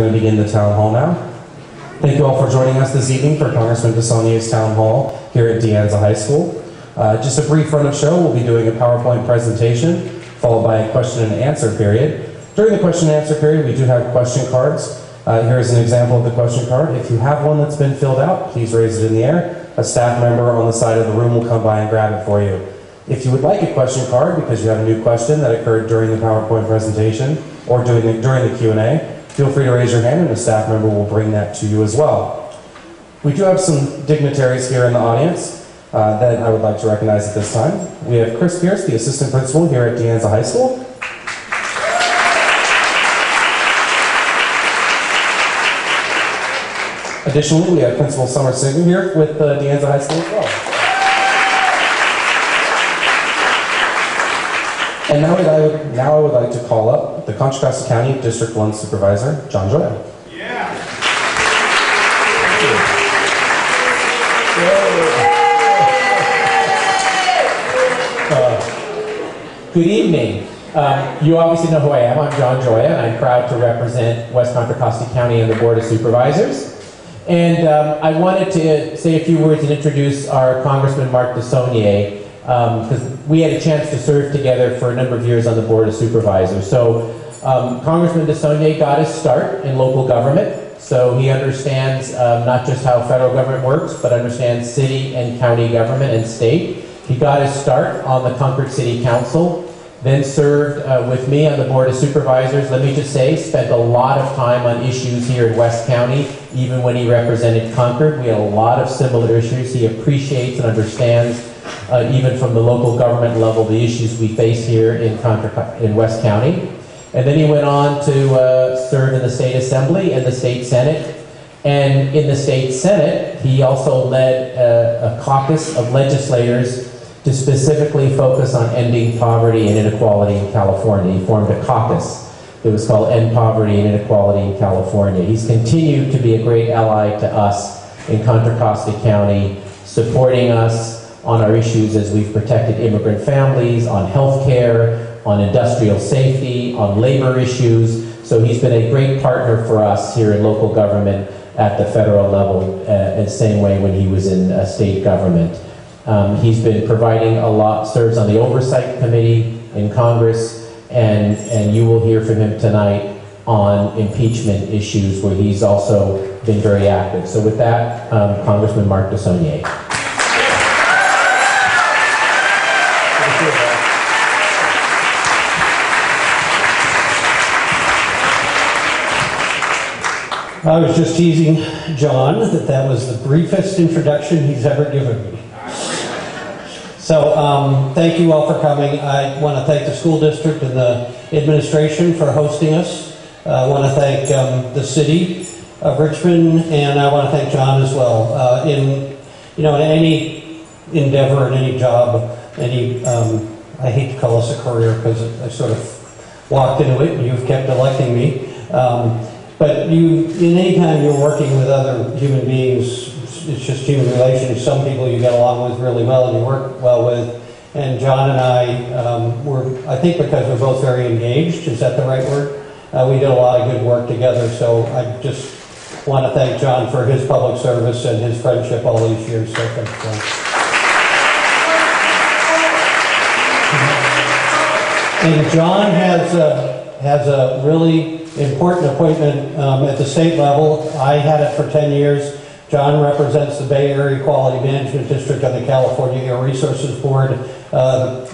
We're going to begin the town hall now. Thank you all for joining us this evening for Congressman DeSaulnier's town hall here at Anza High School. Just a brief run of show. We'll be doing a PowerPoint presentation followed by a question and answer period. During the question and answer period, we do have question cards. Here is an example of the question card. If you have one that's been filled out, please raise it in the air. A staff member on the side of the room will come by and grab it for you. If you would like a question card because you have a new question that occurred during the PowerPoint presentation or during the Q&A, feel free to raise your hand and a staff member will bring that to you as well. We do have some dignitaries here in the audience that I would like to recognize at this time. We have Chris Pierce, the assistant principal here at Anza High School. Additionally, we have Principal Summer Singer here with Anza High School as well. And now I would like to call up the Contra Costa County District 1 Supervisor, John Gioia. Yeah. Good evening. You obviously know who I am. I'm John Gioia, and I'm proud to represent West Contra Costa County and the Board of Supervisors. And I wanted to say a few words and introduce our Congressman Mark DeSaulnier, because we had a chance to serve together for a number of years on the Board of Supervisors. So Congressman DeSaulnier got his start in local government, so he understands not just how federal government works, but understands city and county government and state. He got his start on the Concord City Council, then served with me on the Board of Supervisors. Let me just say, spent a lot of time on issues here in West County, even when he represented Concord. We had a lot of similar issues. He appreciates and understands even from the local government level, the issues we face here in West County. And then he went on to serve in the State Assembly and the State Senate. And in the State Senate, he also led a caucus of legislators to specifically focus on ending poverty and inequality in California. He formed a caucus that was called End Poverty and Inequality in California. He's continued to be a great ally to us in Contra Costa County, supporting us on our issues as we've protected immigrant families, on health care, on industrial safety, on labor issues. So he's been a great partner for us here in local government at the federal level, the same way when he was in state government. He's been providing a lot, serves on the Oversight Committee in Congress, and you will hear from him tonight on impeachment issues where he's also been very active. So with that, Congressman Mark DeSaulnier. I was just teasing John that was the briefest introduction he's ever given me. So thank you all for coming. I want to thank the school district and the administration for hosting us. I want to thank the city of Richmond, and I want to thank John as well. In any endeavor, in any job, I hate to call this a career because I sort of walked into it and you've kept electing me. But in any time you're working with other human beings, it's just human relations. Some people you get along with really well and you work well with. And John and I I think because we're both very engaged, is that the right word? We did a lot of good work together. So I just want to thank John for his public service and his friendship all these years. So thanks, John. And John has a really important appointment at the state level. I had it for 10 years. John represents the Bay Area Quality Management District on the California Air Resources Board.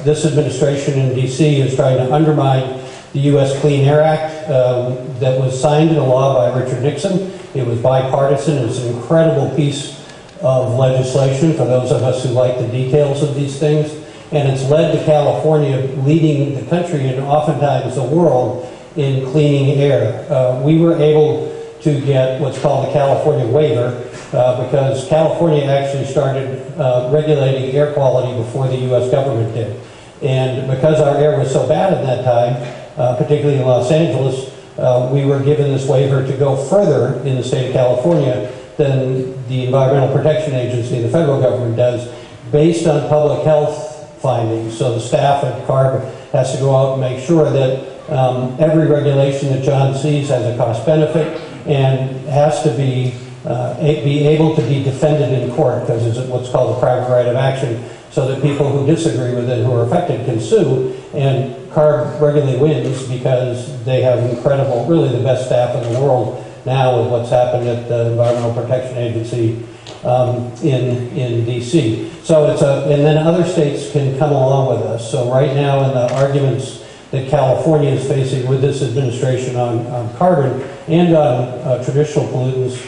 This administration in D.C. is trying to undermine the U.S. Clean Air Act that was signed into law by Richard Nixon. It was bipartisan. It's an incredible piece of legislation for those of us who like the details of these things. And it's led to California leading the country and oftentimes the world in cleaning air. We were able to get what's called the California waiver because California actually started regulating air quality before the U.S. government did. And because our air was so bad at that time, particularly in Los Angeles, we were given this waiver to go further in the state of California than the Environmental Protection Agency, the federal government does, based on public health findings. So the staff at CARB has to go out and make sure that every regulation that John sees has a cost benefit, and has to be able to be defended in court, because it's what's called a private right of action, so that people who disagree with it, who are affected, can sue. And CARB regularly wins because they have incredible, really the best staff in the world now with what's happened at the Environmental Protection Agency in D.C. So and then other states can come along with us. So right now in the arguments that California is facing with this administration on carbon and on traditional pollutants,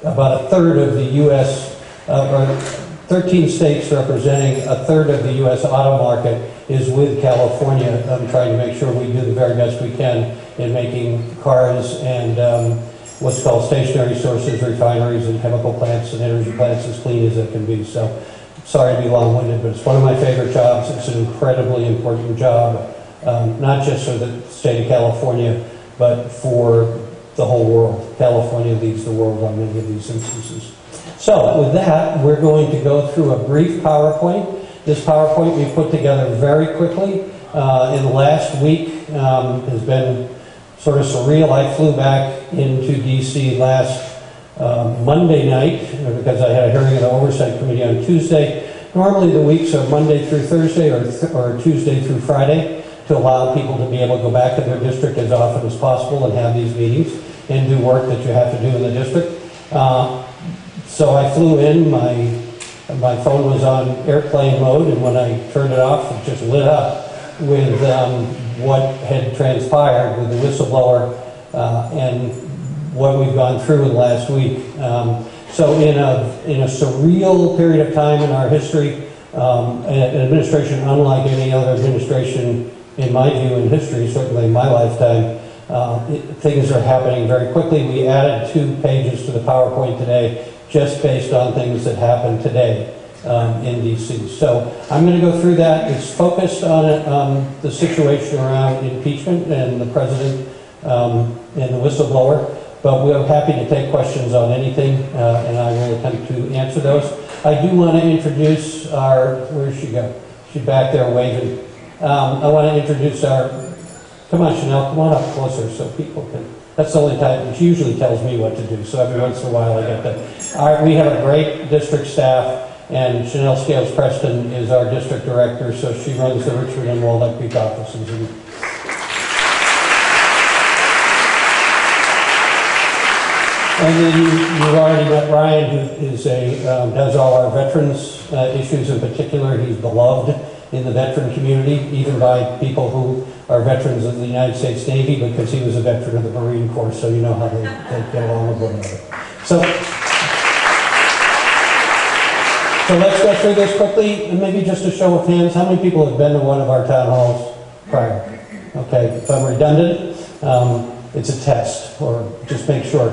about a third of the U.S., or 13 states representing a third of the U.S. auto market is with California, trying to make sure we do the very best we can in making cars and what's called stationary sources, refineries and chemical plants and energy plants as clean as it can be. So, sorry to be long-winded, but it's one of my favorite jobs. It's an incredibly important job, not just for the state of California, but for the whole world. California leads the world on many of these instances. So, with that, we're going to go through a brief PowerPoint. This PowerPoint we put together very quickly. In the last week has been sort of surreal. I flew back into D.C. last Monday night because I had a hearing of the Oversight Committee on Tuesday. Normally the weeks are Monday through Thursday or Tuesday through Friday to allow people to be able to go back to their district as often as possible and have these meetings and do work that you have to do in the district. So I flew in, my phone was on airplane mode, and when I turned it off, it just lit up with what had transpired with the whistleblower and what we've gone through in the last week. So in a surreal period of time in our history, an administration unlike any other administration in my view in history, certainly in my lifetime, things are happening very quickly. We added 2 pages to the PowerPoint today just based on things that happened today in D.C. So I'm going to go through that. It's focused on the situation around impeachment and the president and the whistleblower, but we're happy to take questions on anything, and I will attempt to answer those. I do want to introduce where'd she go? She's back there waving. I want to introduce come on Chanel, come on up closer so people can. That's the only time, she usually tells me what to do, so every once in a while I get that. We have a great district staff, and Chanel Scales-Preston is our district director, so she runs the Richmond and Walnut Creek offices. And then you've already met Ryan, who does all our veterans issues in particular. He's beloved in the veteran community, even by people who are veterans of the United States Navy, because he was a veteran of the Marine Corps, so you know how they get along with one another. So let's go through this quickly, and maybe just a show of hands. How many people have been to one of our town halls prior? Okay, if I'm redundant, it's a test, or just make sure.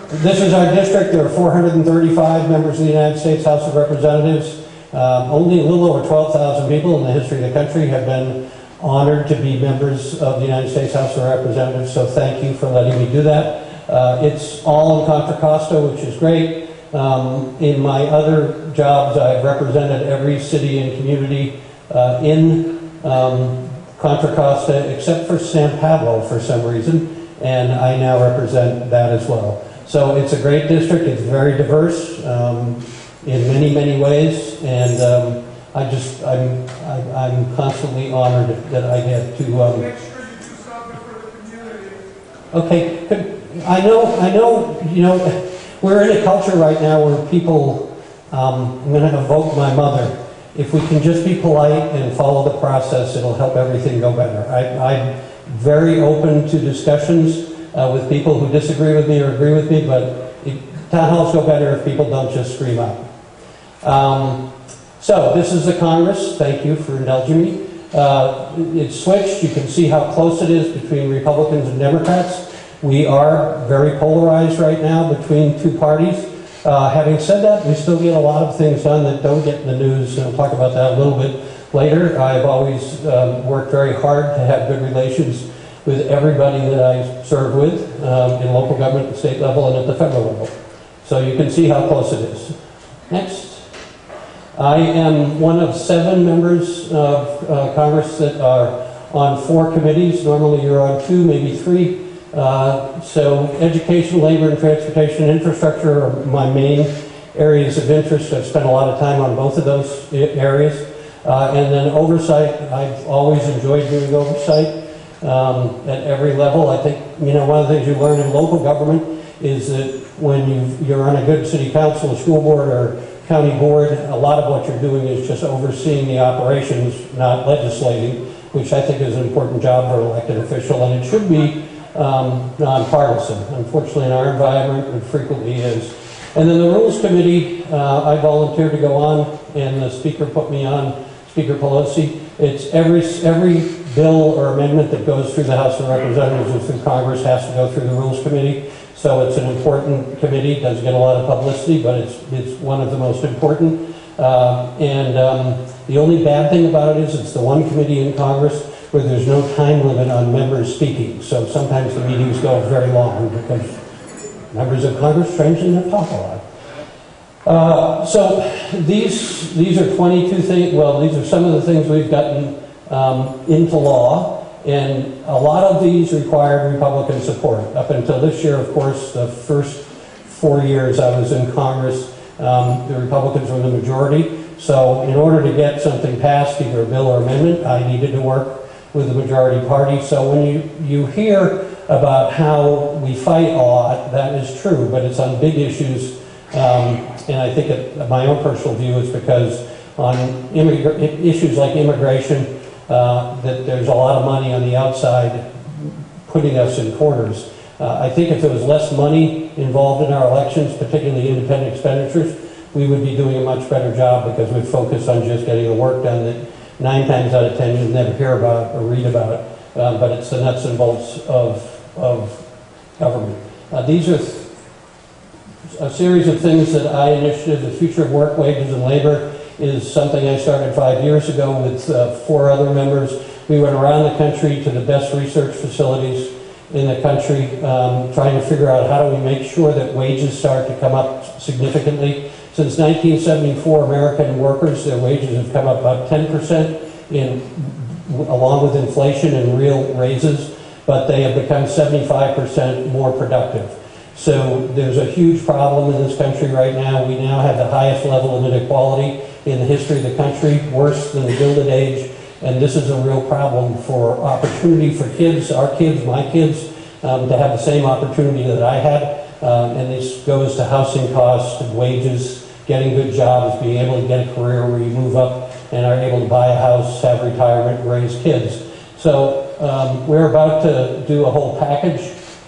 This is our district. There are 435 members of the United States House of Representatives. Only a little over 12,000 people in the history of the country have been honored to be members of the United States House of Representatives, so thank you for letting me do that. It's all in Contra Costa, which is great. In my other jobs, I've represented every city and community in Contra Costa except for San Pablo for some reason, and I now represent that as well. So it's a great district. It's very diverse in many, many ways, and I'm constantly honored that I get to. Make sure you do something for the community. Okay, good. I know. You know, we're in a culture right now where people. I'm going to evoke my mother. If we can just be polite and follow the process, it'll help everything go better. I'm very open to discussions with people who disagree with me or agree with me, but town halls go better if people don't just scream out. So this is the Congress. Thank you for indulging me. It's switched. You can see how close it is between Republicans and Democrats. We are very polarized right now between 2 parties. Having said that, we still get a lot of things done that don't get in the news, and I'll talk about that a little bit later. I've always worked very hard to have good relations with everybody that I serve with in local government, at the state level, and at the federal level. So you can see how close it is. Next. I am one of 7 members of Congress that are on 4 committees. Normally you're on 2, maybe 3. So education, labor, and transportation infrastructure are my main areas of interest. I've spent a lot of time on both of those areas. And then oversight, I've always enjoyed doing oversight at every level. I think, one of the things you learn in local government is that when you're on a good city council, school board, or county board, a lot of what you're doing is just overseeing the operations, not legislating, which I think is an important job for an elected official, and it should be nonpartisan. Unfortunately, in our environment, it frequently is. And then the Rules Committee, I volunteered to go on, and the Speaker put me on, Speaker Pelosi. It's every bill or amendment that goes through the House of Representatives or through Congress has to go through the Rules Committee. So it's an important committee. It doesn't get a lot of publicity, but it's one of the most important. The only bad thing about it is it's the one committee in Congress where there's no time limit on members speaking. So sometimes the meetings go very long because members of Congress strangely enough talk a lot. So these are 22 things. Well, these are some of the things we've gotten into law. And a lot of these required Republican support. Up until this year, of course, the first 4 years I was in Congress, the Republicans were the majority. So in order to get something passed, either a bill or amendment, I needed to work with the majority party. So when you hear about how we fight a lot, that is true, but it's on big issues. And I think my own personal view is because on issues like immigration, that there's a lot of money on the outside putting us in corners. I think if there was less money involved in our elections, particularly independent expenditures, we would be doing a much better job because we'd focus on just getting the work done that 9 times out of 10 you'll never hear about or read about, but it's the nuts and bolts of government. These are a series of things that I initiated. The Future of Work, Wages, and Labor is something I started 5 years ago with 4 other members. We went around the country to the best research facilities in the country, trying to figure out how do we make sure that wages start to come up significantly. Since 1974, American workers, their wages have come up about 10% along with inflation and real raises, but they have become 75% more productive. So there's a huge problem in this country right now. We now have the highest level of inequality in the history of the country, worse than the Gilded Age, and this is a real problem for opportunity for kids, our kids, my kids, to have the same opportunity that I had, and this goes to housing costs, wages, getting good jobs, being able to get a career where you move up and are able to buy a house, have retirement, and raise kids. So we're about to do a whole package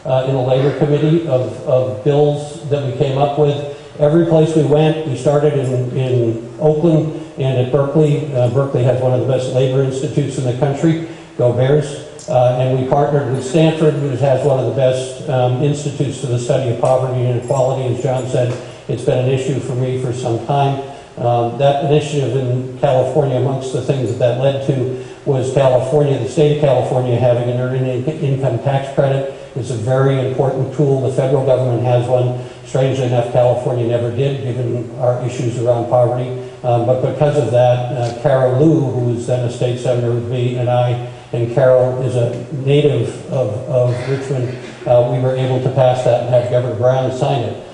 in a labor committee of bills that we came up with. Every place we went, we started in Oakland and at Berkeley. Berkeley has one of the best labor institutes in the country, Go Bears. And we partnered with Stanford, which has one of the best institutes for the study of poverty and inequality. As John said, it's been an issue for me for some time. That initiative in California, amongst the things that led to, was California, the state of California, having an earned income tax credit. It's a very important tool. The federal government has one. Strangely enough, California never did, given our issues around poverty. But because of that, Carol Liu, who was then a state senator with me, and I, and Carol is a native of Richmond, we were able to pass that and have Governor Brown sign it.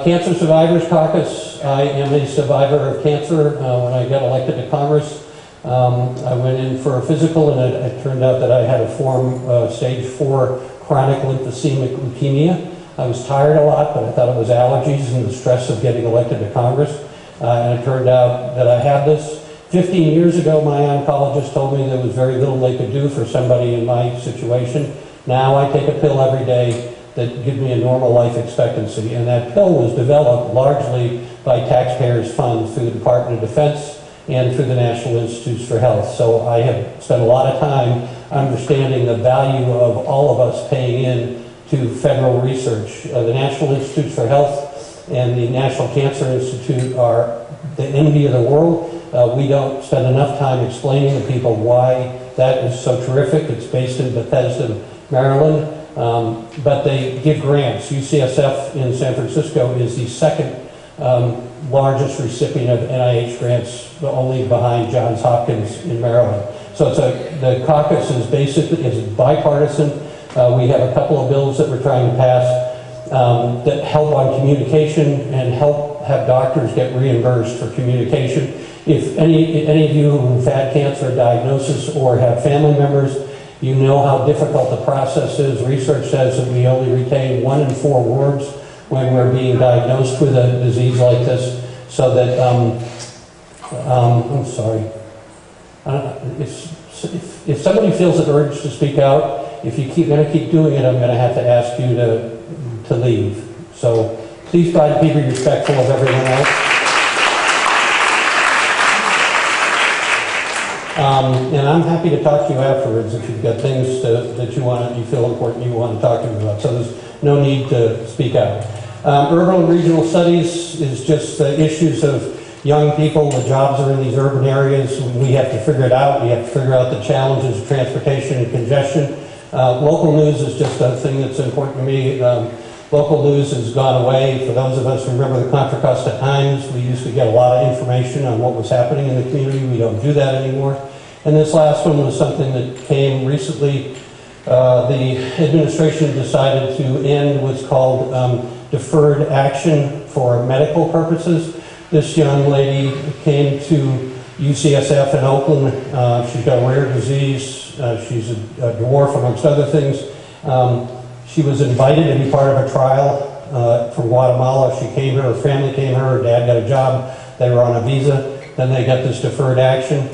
Cancer Survivors Caucus. I am a survivor of cancer. When I got elected to Congress, I went in for a physical, and it turned out that I had a form stage 4 chronic lymphosemic leukemia. I was tired a lot, but I thought it was allergies and the stress of getting elected to Congress. And it turned out that I had this. 15 years ago, my oncologist told me there was very little they could do for somebody in my situation. Now I take a pill every day that gives me a normal life expectancy. And that pill was developed largely by taxpayers' funds through the Department of Defense and through the National Institutes for Health. So I have spent a lot of time understanding the value of all of us paying in to federal research. The National Institutes for Health and the National Cancer Institute are the envy of the world. We don't spend enough time explaining to people why that is so terrific. It's based in Bethesda, Maryland, but they give grants. UCSF in San Francisco is the second largest recipient of NIH grants, only behind Johns Hopkins in Maryland. So the caucus is basically bipartisan. We have a couple of bills that we're trying to pass that help on communication and help have doctors get reimbursed for communication. If any of you who've had cancer diagnosis or have family members, you know how difficult the process is. Research says that we only retain 1 in 4 words when we're being diagnosed with a disease like this. So that, I'm sorry. If somebody feels an urge to speak out, if you're going to keep doing it, I'm going to have to ask you to leave. So please try to be respectful of everyone else. And I'm happy to talk to you afterwards if you've got things that you feel important you want to talk to me about. So there's no need to speak out. Urban and regional studies is just issues of young people. The jobs are in these urban areas. We have to figure it out. We have to figure out the challenges of transportation and congestion. Local news is just a thing that's important to me. Local news has gone away. For those of us who remember the Contra Costa Times, we used to get a lot of information on what was happening in the community. We don't do that anymore. And this last one was something that came recently. The administration decided to end what's called deferred action for medical purposes. This young lady came to UCSF in Oakland. She's got a rare disease. She's a dwarf, amongst other things. She was invited to be part of a trial from Guatemala. She came here, her family came here, her dad got a job, they were on a visa, then they got this deferred action.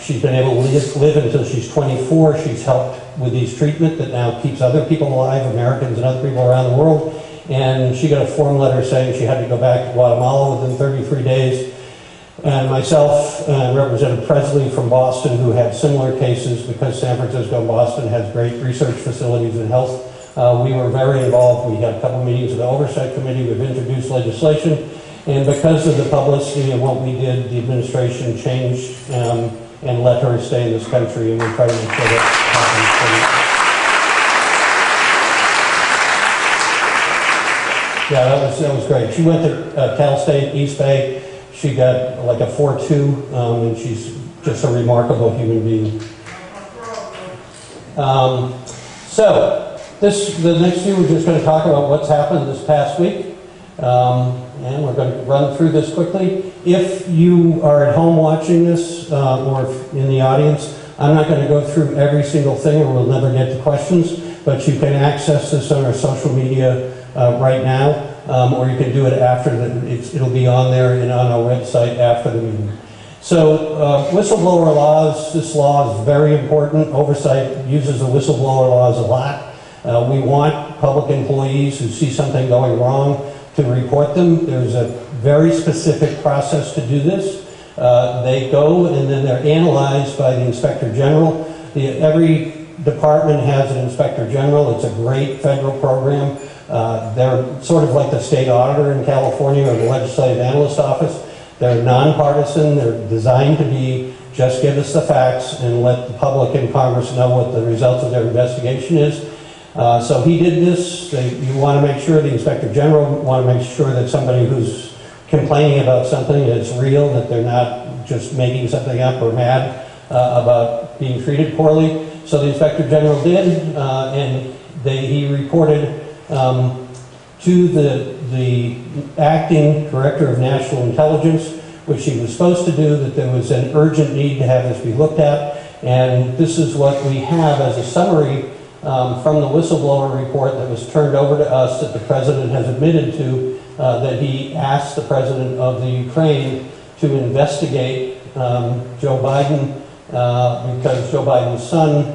She's been able to live until she's 24. She's helped with these treatment that now keeps other people alive, Americans and other people around the world. And she got a form letter saying she had to go back to Guatemala within 33 days. And myself and Representative Presley from Boston, who had similar cases, because San Francisco and Boston has great research facilities in health, we were very involved. We had a couple meetings of the Oversight Committee. We've introduced legislation. And because of the publicity of what we did, the administration changed and let her stay in this country, and we try to make sure that happens. Yeah, that was great. She went to Cal State, East Bay. She got like a 4.2, and she's just a remarkable human being. So, the next few, we're just going to talk about what's happened this past week. And we're going to run through this quickly. If you are at home watching this, or in the audience, I'm not going to go through every single thing, or we'll never get to questions, but you can access this on our social media right now, or you can do it after it'll be on there and on our website after the meeting. So, whistleblower laws, this law is very important. Oversight uses the whistleblower laws a lot. We want public employees who see something going wrong to report them. There's a very specific process to do this. They go and then they're analyzed by the Inspector General. Every department has an Inspector General. It's a great federal program. They're sort of like the state auditor in California or the legislative analyst office. They're nonpartisan. They're designed to be just give us the facts and let the public and Congress know what the results of their investigation is. So he did this. You want to make sure, the Inspector General want to make sure that somebody who's complaining about something is real, that they're not just making something up or mad about being treated poorly. So the Inspector General did, and he reported to the acting Director of National Intelligence, which he was supposed to do, that there was an urgent need to have this be looked at. And this is what we have as a summary from the whistleblower report that was turned over to us, that the President has admitted to, that he asked the President of the Ukraine to investigate Joe Biden, because Joe Biden's son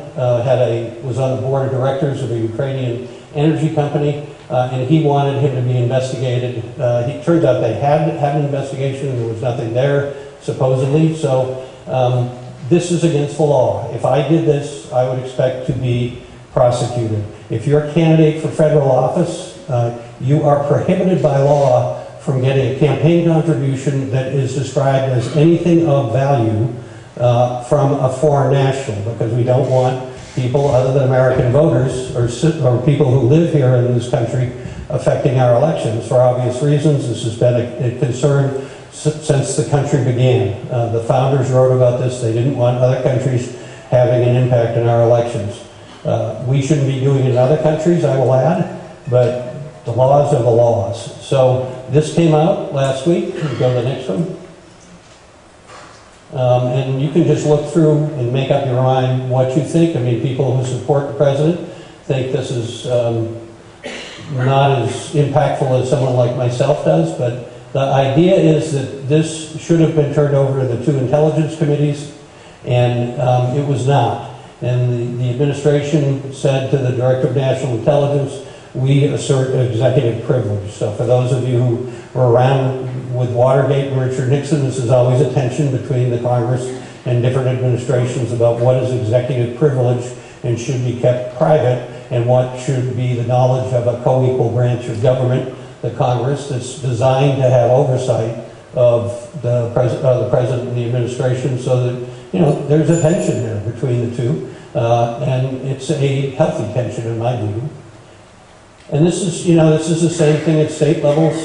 was on the board of directors of a Ukrainian energy company, and he wanted him to be investigated. It turns out they had an investigation, and there was nothing there, supposedly. So this is against the law. If I did this, I would expect to be prosecuted. If you're a candidate for federal office, you are prohibited by law from getting a campaign contribution that is described as anything of value from a foreign national, because we don't want people other than American voters or people who live here in this country affecting our elections. For obvious reasons, this has been a concern since the country began. The founders wrote about this. They didn't want other countries having an impact on our elections. We shouldn't be doing it in other countries, I will add, but the laws are the laws. So this came out last week. Go to the next one. And you can just look through and make up your mind what you think. I mean, people who support the president think this is not as impactful as someone like myself does, but the idea is that this should have been turned over to the two intelligence committees, and it was not. And the administration said to the Director of National Intelligence, we assert executive privilege. So for those of you who were around with Watergate and Richard Nixon, this is always a tension between the Congress and different administrations about what is executive privilege and should be kept private, and what should be the knowledge of a co-equal branch of government, the Congress, that's designed to have oversight of the president and the administration, so that, you know, there's a tension there between the two, and it's a healthy tension in my view. And this is, you know, this is the same thing at state levels.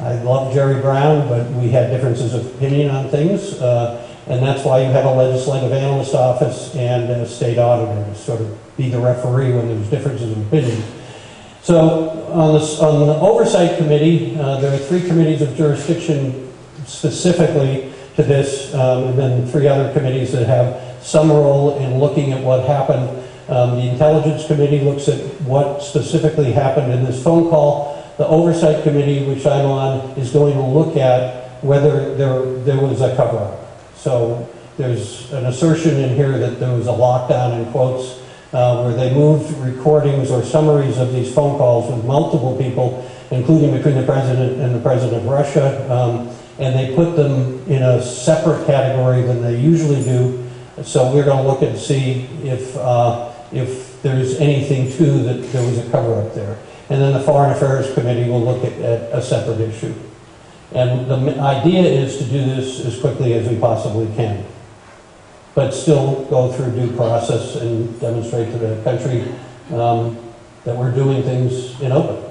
I love Jerry Brown, but we had differences of opinion on things, and that's why you have a legislative analyst office and a state auditor to sort of be the referee when there's differences of opinion. So on the oversight committee, there are 3 committees of jurisdiction specifically to this, and then 3 other committees that have some role in looking at what happened. The Intelligence Committee looks at what specifically happened in this phone call. The Oversight Committee, which I'm on, is going to look at whether there was a cover-up. So there's an assertion in here that there was a lockdown, in quotes, where they moved recordings or summaries of these phone calls with multiple people, including between the President and the President of Russia, and they put them in a separate category than they usually do. So we're going to look and see if there's anything to that there was a cover-up there. And then the Foreign Affairs Committee will look at a separate issue. And the idea is to do this as quickly as we possibly can, but still go through due process and demonstrate to the country that we're doing things in open.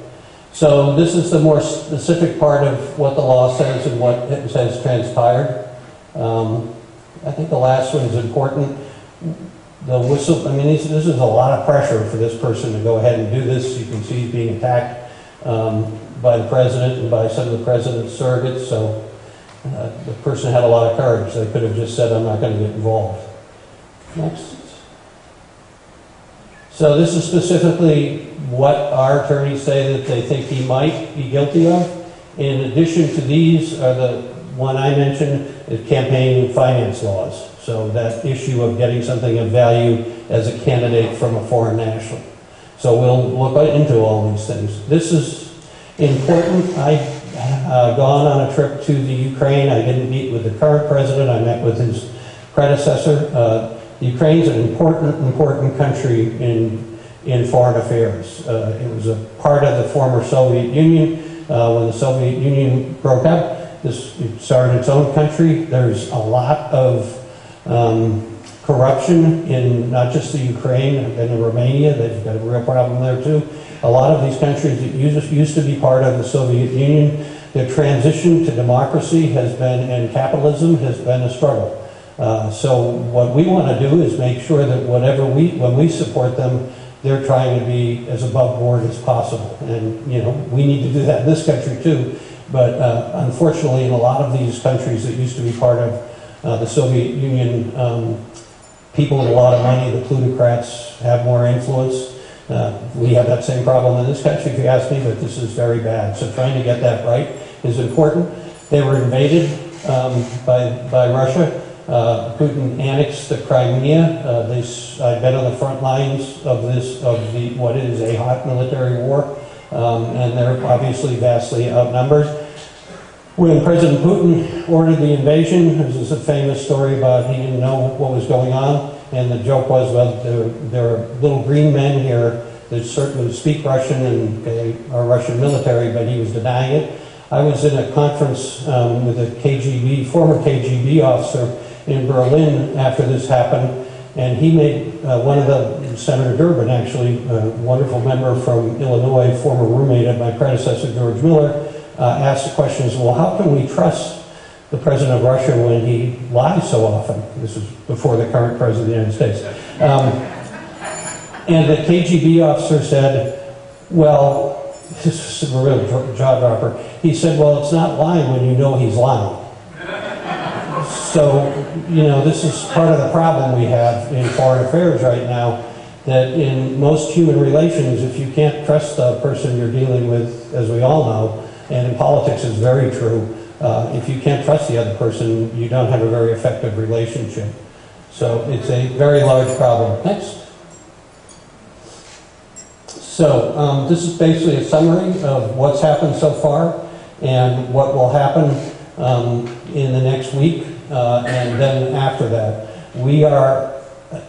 So this is the more specific part of what the law says and what it says transpired. I think the last one is important. The whistle, I mean, this is a lot of pressure for this person to go ahead and do this. You can see he's being attacked by the president and by some of the president's surrogates. So the person had a lot of courage. They could have just said, I'm not going to get involved. Next. So this is specifically what our attorneys say that they think he might be guilty of. In addition to these are the one I mentioned, is campaign finance laws. So that issue of getting something of value as a candidate from a foreign national. So we'll look into all these things. This is important. I've gone on a trip to the Ukraine. I didn't meet with the current president. I met with his predecessor. Ukraine's an important country in foreign affairs. It was a part of the former Soviet Union. When the Soviet Union broke up, it started its own country. There's a lot of corruption in not just the Ukraine, I've been in Romania, they've got a real problem there too. A lot of these countries that used to be part of the Soviet Union, their transition to democracy has been, and capitalism has been a struggle. So what we want to do is make sure that when we support them, they're trying to be as above board as possible. And, you know, we need to do that in this country too. But unfortunately, in a lot of these countries that used to be part of the Soviet Union, people with a lot of money, the plutocrats, have more influence. We have that same problem in this country, if you ask me, but this is very bad. So trying to get that right is important. They were invaded by Russia. Putin annexed the Crimea. I've been on the front lines of what is a hot military war, and they're obviously vastly outnumbered. When President Putin ordered the invasion, there's a famous story about he didn't know what was going on, and the joke was, well, there are little green men here that certainly speak Russian and they are Russian military, but he was denying it. I was in a conference with a former KGB officer in Berlin after this happened, and he made Senator Durbin, actually, a wonderful member from Illinois, former roommate of my predecessor, George Miller, asked the question, well, how can we trust the president of Russia when he lies so often. This is before the current president of the United States. And the KGB officer said, well, this is a real jaw dropper. He said, well, it's not lying when you know he's lying. So, you know, this is part of the problem we have in foreign affairs right now, that in most human relations, if you can't trust the person you're dealing with, as we all know, and in politics is very true, if you can't trust the other person, you don't have a very effective relationship. So it's a very large problem. Next. So this is basically a summary of what's happened so far and what will happen in the next week and then after that. We are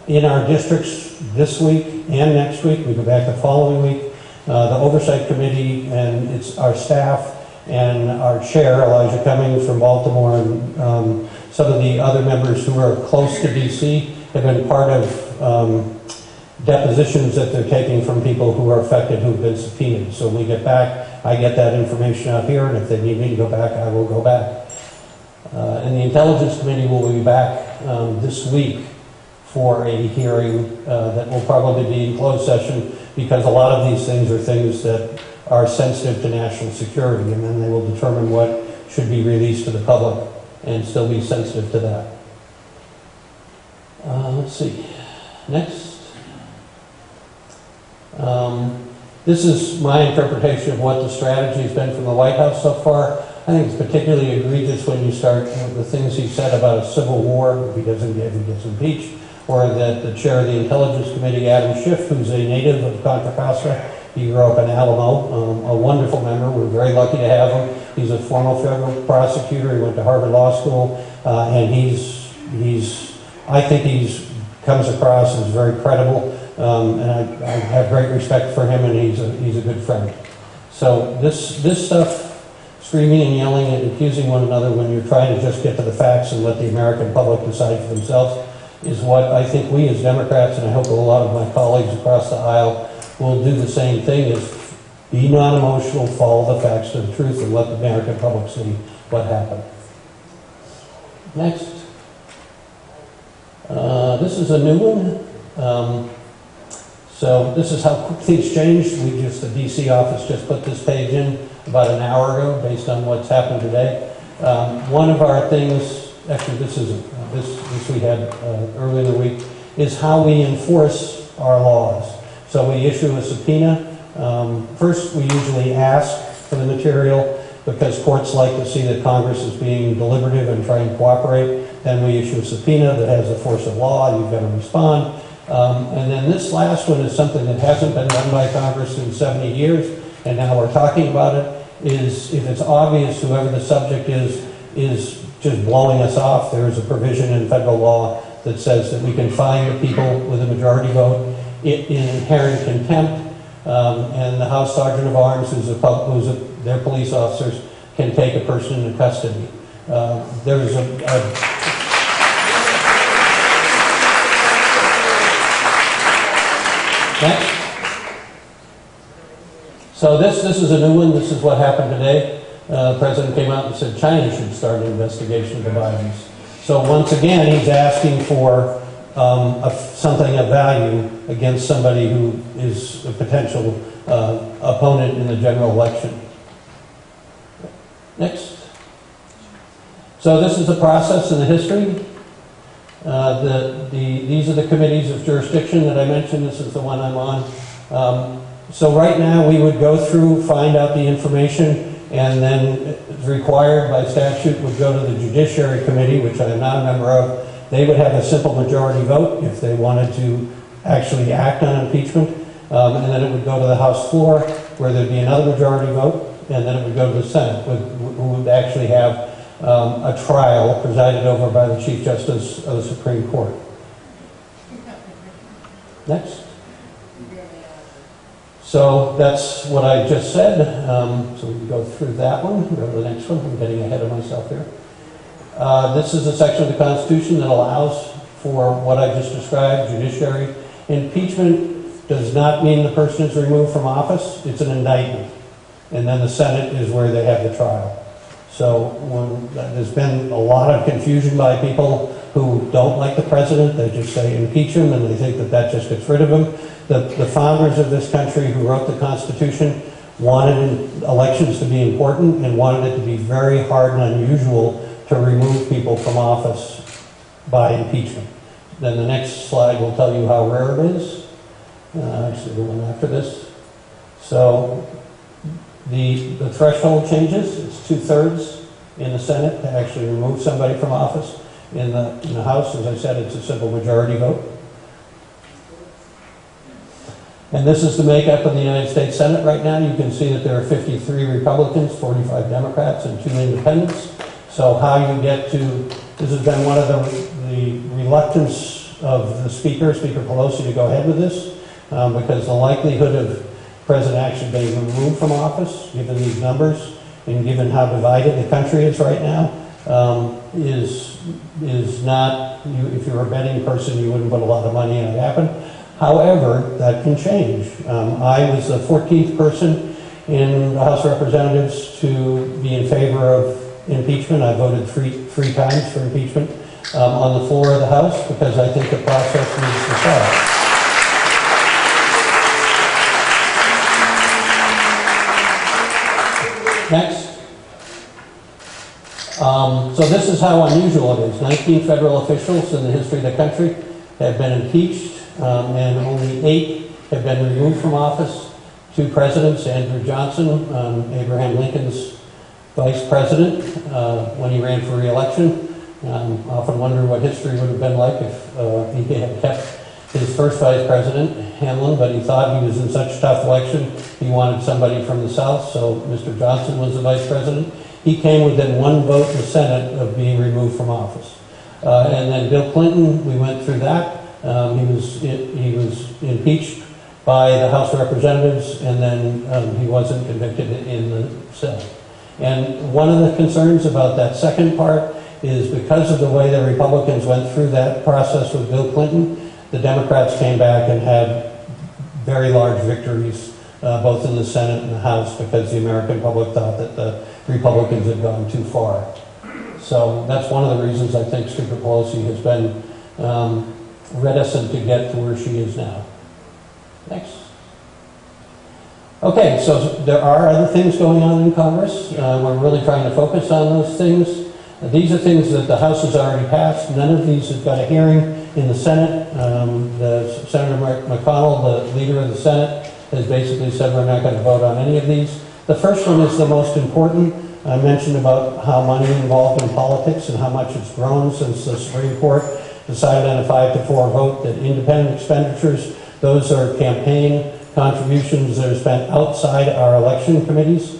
in our districts this week and next week. We go back the following week. The Oversight Committee and it's our staff and our chair, Elijah Cummings from Baltimore, and some of the other members who are close to DC have been part of depositions that they're taking from people who are affected who've been subpoenaed. So when we get back, I get that information out here, and if they need me to go back, I will go back. And the Intelligence Committee will be back this week for a hearing that will probably be in closed session, because a lot of these things are things that are sensitive to national security, and then they will determine what should be released to the public and still be sensitive to that. Let's see. Next. This is my interpretation of what the strategy has been from the White House so far. I think it's particularly egregious when you start with the things he said about a civil war if he gets impeached, or that the chair of the Intelligence Committee, Adam Schiff, who's a native of Contra Costa, he grew up in Alamo, a wonderful member. We're very lucky to have him. He's a former federal prosecutor. He went to Harvard Law School, and I think he's comes across as very credible. And I have great respect for him, and he's a good friend. So this stuff, screaming and yelling and accusing one another when you're trying to just get to the facts and let the American public decide for themselves, is what I think we as Democrats, and I hope a lot of my colleagues across the aisle will do the same thing, is be non-emotional, follow the facts to the truth, and let the American public see what happened. Next. This is a new one. So this is how quickly it's changed. The DC office just put this page in about an hour ago based on what's happened today. One of our things, actually this we had earlier in the week, is how we enforce our laws. So we issue a subpoena. First, we usually ask for the material because courts like to see that Congress is being deliberative and trying to cooperate. Then we issue a subpoena that has the force of law. You've got to respond. And then this last one is something that hasn't been done by Congress in 70 years, and now we're talking about it, is if it's obvious whoever the subject is just blowing us off, there is a provision in federal law that says that we can fine the people with a majority vote in inherent contempt, and the House Sergeant of Arms, their police officers, can take a person into custody. There's Next. So this is a new one. This is what happened today. The president came out and said China should start an investigation of the Bidens. So once again, he's asking for something of value against somebody who is a potential opponent in the general election. Next. So this is the process and the history. These are the committees of jurisdiction that I mentioned. This is the one I'm on. So right now we would go through, find out the information, and then required by statute would go to the Judiciary Committee, which I am not a member of. They would have a simple majority vote if they wanted to actually act on impeachment. And then it would go to the House floor, where there'd be another majority vote, and then it would go to the Senate, who would actually have a trial presided over by the Chief Justice of the Supreme Court. Next. So that's what I just said. So we can go through that one. Go to the next one. I'm getting ahead of myself here. This is a section of the Constitution that allows for what I just described, judiciary. Impeachment does not mean the person is removed from office. It's an indictment. And then the Senate is where they have the trial. So there's been a lot of confusion by people who don't like the president. They just say impeach him, and they think that that just gets rid of him. The founders of this country who wrote the Constitution wanted elections to be important and wanted it to be very hard and unusual to remove people from office by impeachment. Then the next slide will tell you how rare it is. Actually, the one after this. So the threshold changes. It's 2/3 in the Senate to actually remove somebody from office. In the House, as I said, it's a simple majority vote. And this is the makeup of the United States Senate right now. You can see that there are 53 Republicans, 45 Democrats, and 2 independents. So how you get to, this has been one of the reluctance of the Speaker Pelosi, to go ahead with this, because the likelihood of President actually being removed from office, given these numbers, and given how divided the country is right now, is not, if you're a betting person, you wouldn't put a lot of money in it happen. However, that can change. I was the 14th person in the House of Representatives to be in favor of impeachment. I voted three times for impeachment on the floor of the House because I think the process needs to start. Next. So this is how unusual it is. 19 federal officials in the history of the country have been impeached, and only 8 have been removed from office. 2 presidents, Andrew Johnson, Abraham Lincoln's vice president, when he ran for re-election. Often wonder what history would have been like if he had kept his first vice president, Hamlin, but he thought he was in such a tough election, he wanted somebody from the South, so Mr. Johnson was the vice president. He came within 1 vote in the Senate of being removed from office. And then Bill Clinton, we went through that. He was impeached by the House of Representatives, and then he wasn't convicted in the Senate. And one of the concerns about that second part is because of the way the Republicans went through that process with Bill Clinton, the Democrats came back and had very large victories, both in the Senate and the House, because the American public thought that the Republicans had gone too far. So that's one of the reasons I think Speaker Pelosi has been reticent to get to where she is now. Next. Okay, so there are other things going on in Congress. We're really trying to focus on those things. These are things that the House has already passed. None of these have got a hearing in the Senate. Senator McConnell, the leader of the Senate, has basically said we're not going to vote on any of these. The first one is the most important. I mentioned about how money involved in politics and how much it's grown since the Supreme Court decided on a 5-4 vote that independent expenditures, those are campaign contributions that are spent outside our election committees.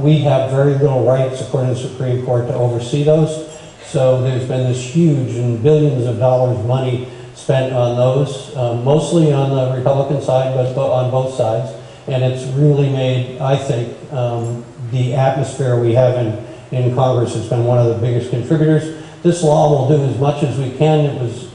We have very little rights, according to the Supreme Court, to oversee those. So there's been this huge and billions of dollars money spent on those, mostly on the Republican side, but on both sides. And it's really made, I think, the atmosphere we have in Congress has been one of the biggest contributors. This law will do as much as we can. It was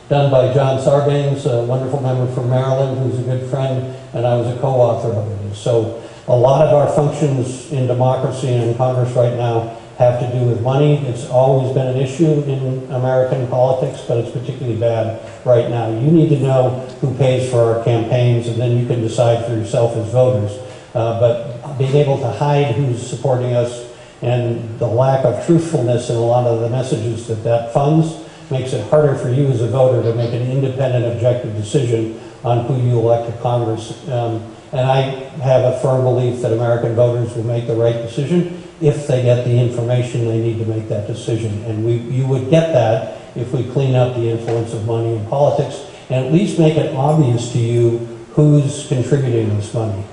done by John Sarbanes, a wonderful member from Maryland, who's a good friend, and I was a co-author of it. So a lot of our functions in democracy and in Congress right now have to do with money. It's always been an issue in American politics, but it's particularly bad right now. You need to know who pays for our campaigns, and then you can decide for yourself as voters. But being able to hide who's supporting us and the lack of truthfulness in a lot of the messages that funds makes it harder for you as a voter to make an independent, objective decision on who you elect to Congress. And I have a firm belief that American voters will make the right decision if they get the information they need to make that decision. And you would get that if we clean up the influence of money in politics and at least make it obvious to you who's contributing this money.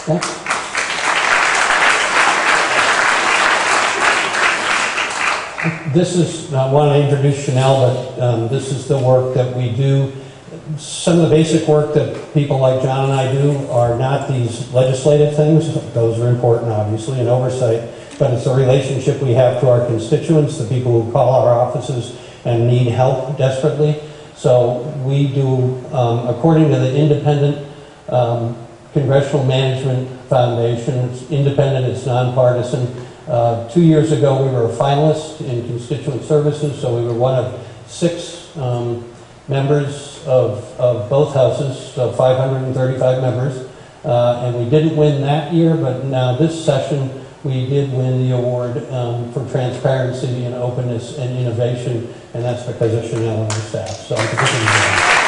Okay? This is, I want to introduce Chanel, but this is the work that we do. Some of the basic work that people like John and I do are not these legislative things. Those are important, obviously, and oversight. But it's the relationship we have to our constituents, the people who call our offices and need help desperately. So we do, according to the independent Congressional Management Foundation. It's independent, it's nonpartisan. 2 years ago, we were a finalist in constituent services, so we were one of 6 members of both houses, so 535 members. And we didn't win that year, but now this session, we did win the award for transparency and openness and innovation, and that's because of Chanel and her staff. So I'm particularly proud.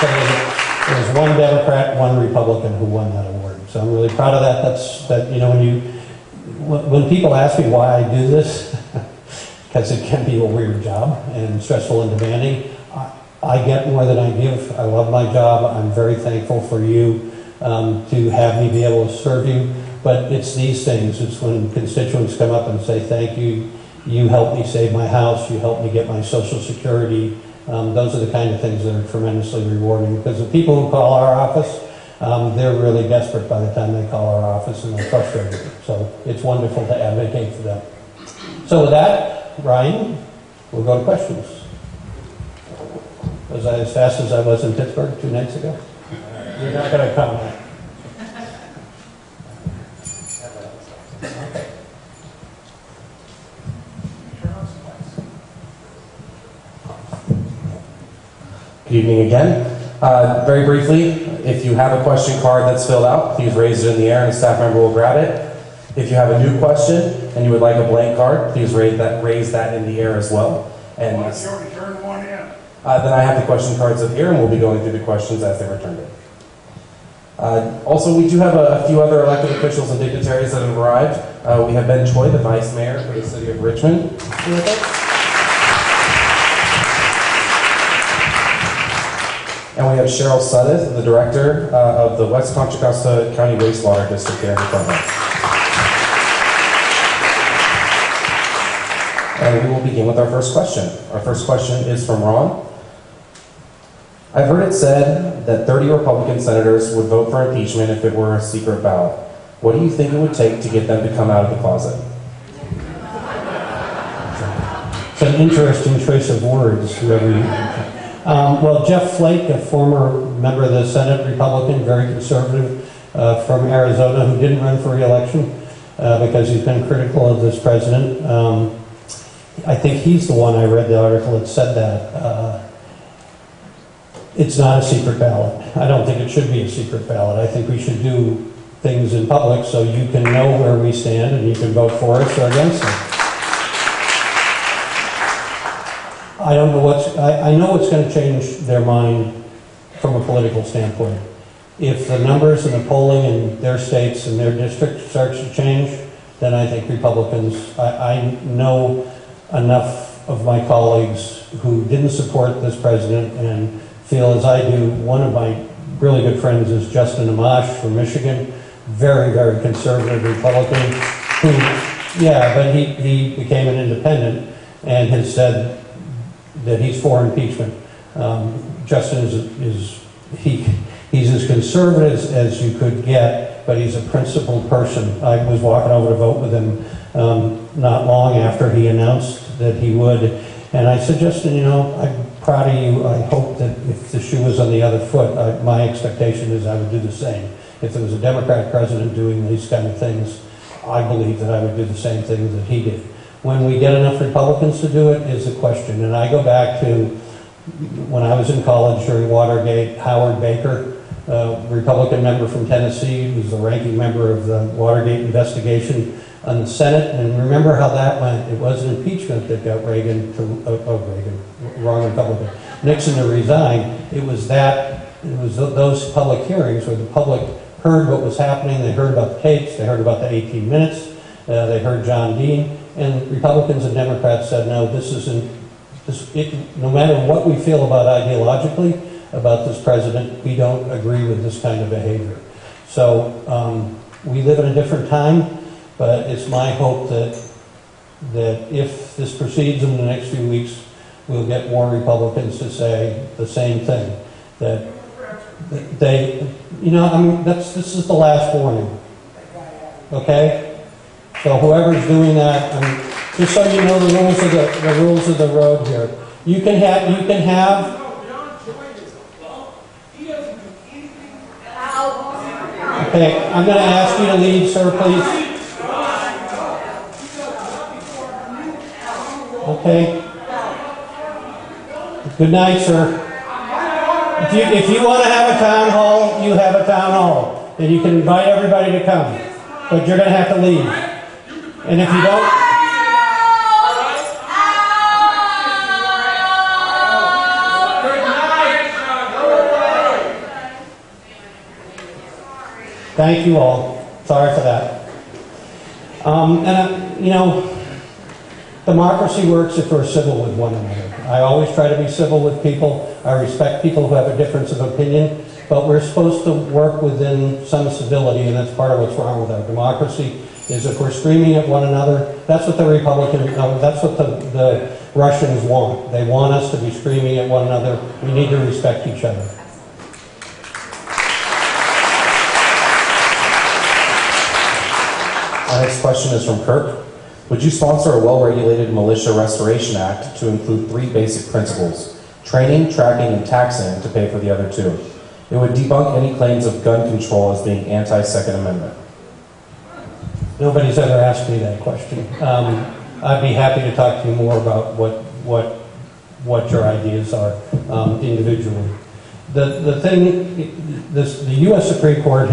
So there was one Democrat, one Republican who won that award. So I'm really proud of that. You know, when people ask me why I do this, because it can be a weird job and stressful and demanding, I get more than I give. I love my job. I'm very thankful for you to have me be able to serve you. But it's these things. It's when constituents come up and say, thank you, you helped me save my house, you helped me get my Social Security. Those are the kind of things that are tremendously rewarding, because the people who call our office, they're really desperate by the time they call our office, and they're frustrated. So it's wonderful to advocate for them. So with that, Ryan, we'll go to questions. Was I as fast as I was in Pittsburgh 2 nights ago? You're not going to comment. Good evening again. Very briefly, if you have a question card that's filled out, please raise it in the air and a staff member will grab it. If you have a new question and you would like a blank card, please raise that in the air as well. And Well, you already turned one in. then I have the question cards up here, and we'll be going through the questions as they were turned in. Also, we do have a few other elected officials and dignitaries that have arrived. We have Ben Choi, the Vice Mayor for the City of Richmond, here with us. And we have Cheryl Suddeth, the Director of the West Contra Costa County Wastewater District here in the front row. And we will begin with our first question. Our first question is from Ron. I've heard it said that 30 Republican senators would vote for impeachment if it were a secret ballot. What do you think it would take to get them to come out of the closet? It's an interesting choice of words, whoever you well, Jeff Flake, a former member of the Senate, Republican, very conservative, from Arizona, who didn't run for re-election because he's been critical of this president. I think he's the one, I read the article that said that. It's not a secret ballot. I don't think it should be a secret ballot. I think we should do things in public so you can know where we stand and you can vote for us or against it. I don't know I know what's going to change their mind from a political standpoint. If the numbers and the polling in their states and their districts starts to change, then I think Republicans, I know enough of my colleagues who didn't support this president and feel as I do. One of my really good friends is Justin Amash from Michigan, very, very conservative Republican, who, yeah, but he became an independent and has said that he's for impeachment. Justin he's as conservative as you could get, but he's a principled person. I was walking over to vote with him not long after he announced that he would, and I said, Justin, you know, I'm proud of you. I hope that if the shoe was on the other foot, my expectation is I would do the same. If there was a Democratic president doing these kind of things, I believe that I would do the same things that he did. When we get enough Republicans to do it is the question. And I go back to when I was in college during Watergate, Howard Baker, Republican member from Tennessee, who's the ranking member of the Watergate investigation on the Senate. And remember how that went. It wasn't impeachment that got wrong Republican, Nixon to resign. It was those public hearings where the public heard what was happening. They heard about the tapes. They heard about the 18 minutes. They heard John Dean. And Republicans and Democrats said, no, no matter what we feel about ideologically about this president, we don't agree with this kind of behavior. So we live in a different time, but it's my hope that if this proceeds in the next few weeks, we'll get more Republicans to say the same thing. That they, you know, I mean, this is the last warning. Okay? So whoever's doing that, just so you know the rules of the road here, you can have. Okay, I'm going to ask you to leave, sir, please. Okay. Good night, sir. If you want to have a town hall, you have a town hall. And you can invite everybody to come. But you're going to have to leave. And if you don't... Thank you all. Sorry for that. You know, democracy works if we're civil with one another. I always try to be civil with people. I respect people who have a difference of opinion, but we're supposed to work within some civility, and that's part of what's wrong with our democracy, is if we're screaming at one another. That's what the that's what the Russians want. They want us to be screaming at one another. We need to respect each other. Our next question is from Kirk. Would you sponsor a well-regulated militia restoration act to include 3 basic principles: training, tracking, and taxing to pay for the other 2? It would debunk any claims of gun control as being anti-Second Amendment. Nobody's ever asked me that question. I'd be happy to talk to you more about what your ideas are individually. The U.S. Supreme Court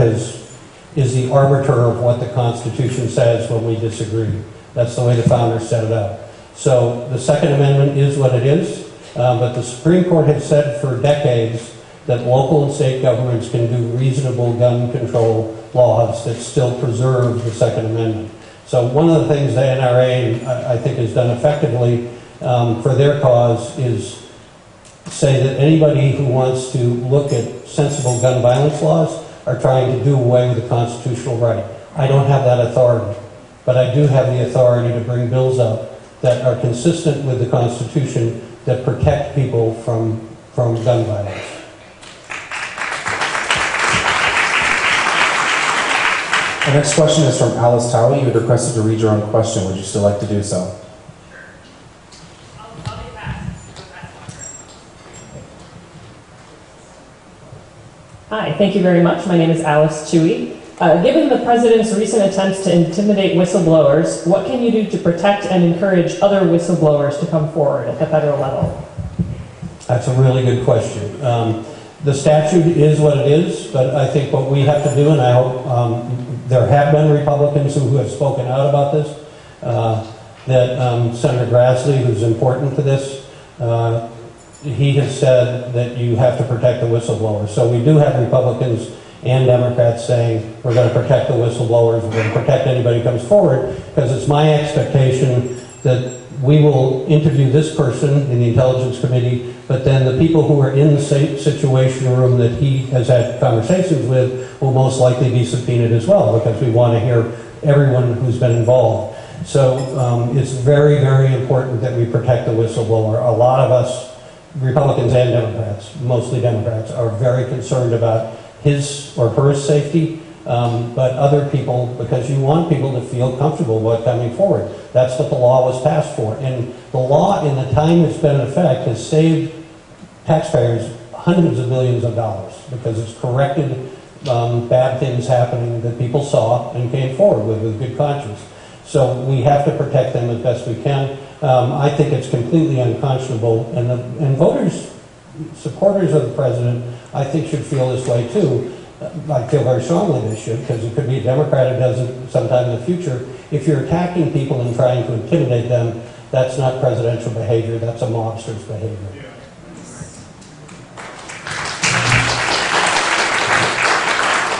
is the arbiter of what the Constitution says when we disagree. That's the way the founders set it up. So the Second Amendment is what it is, but the Supreme Court has said for decades that local and state governments can do reasonable gun control laws that still preserve the Second Amendment. So one of the things the NRA, I think, has done effectively for their cause is say that anybody who wants to look at sensible gun violence laws are trying to do away with the constitutional right. I don't have that authority, but I do have the authority to bring bills up that are consistent with the Constitution that protect people from gun violence. Our next question is from Alice Towie. You had requested to read your own question. Would you still like to do so? Hi, thank you very much. My name is Alice Chewy. Given the President's recent attempts to intimidate whistleblowers, what can you do to protect and encourage other whistleblowers to come forward at the federal level? That's a really good question. The statute is what it is, but I think what we have to do, and I hope there have been Republicans who have spoken out about this, that Senator Grassley, who's important to this, he has said that you have to protect the whistleblower. So we do have Republicans and Democrats saying we're going to protect the whistleblowers, we're going to protect anybody who comes forward, because it's my expectation that we will interview this person in the Intelligence Committee, but then the people who are in the situation room that he has had conversations with will most likely be subpoenaed as well, because we want to hear everyone who's been involved. So it's very, very important that we protect the whistleblower. A lot of us, Republicans and Democrats, mostly Democrats, are very concerned about his or her safety, but other people, because you want people to feel comfortable about coming forward. That's what the law was passed for. And the law, in the time it's been in effect, has saved taxpayers hundreds of millions of dollars, because it's corrected bad things happening that people saw and came forward with good conscience. So we have to protect them as best we can. I think it's completely unconscionable, and voters, supporters of the president, I think should feel this way too. I feel very strongly they should, because it could be a Democrat who does it sometime in the future. If you're attacking people and trying to intimidate them, that's not presidential behavior, that's a mobster's behavior.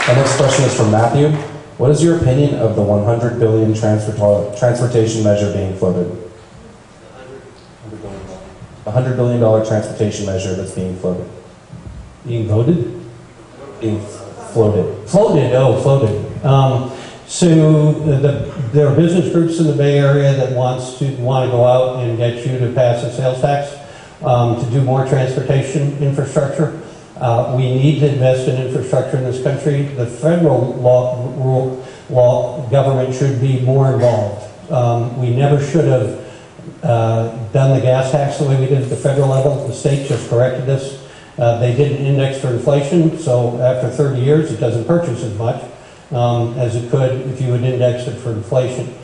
Our next question is from Matthew. What is your opinion of the $100 billion transportation measure being floated? $100 billion transportation measure that's being floated. Being voted? Being floated. Floated, oh, floated. So there are business groups in the Bay Area that want to go out and get you to pass a sales tax to do more transportation infrastructure. We need to invest in infrastructure in this country. The federal law government should be more involved. We never should have done the gas tax the way we did at the federal level. The state just corrected this. They didn't index for inflation, so after 30 years it doesn't purchase as much. as it could if you had indexed it for inflation.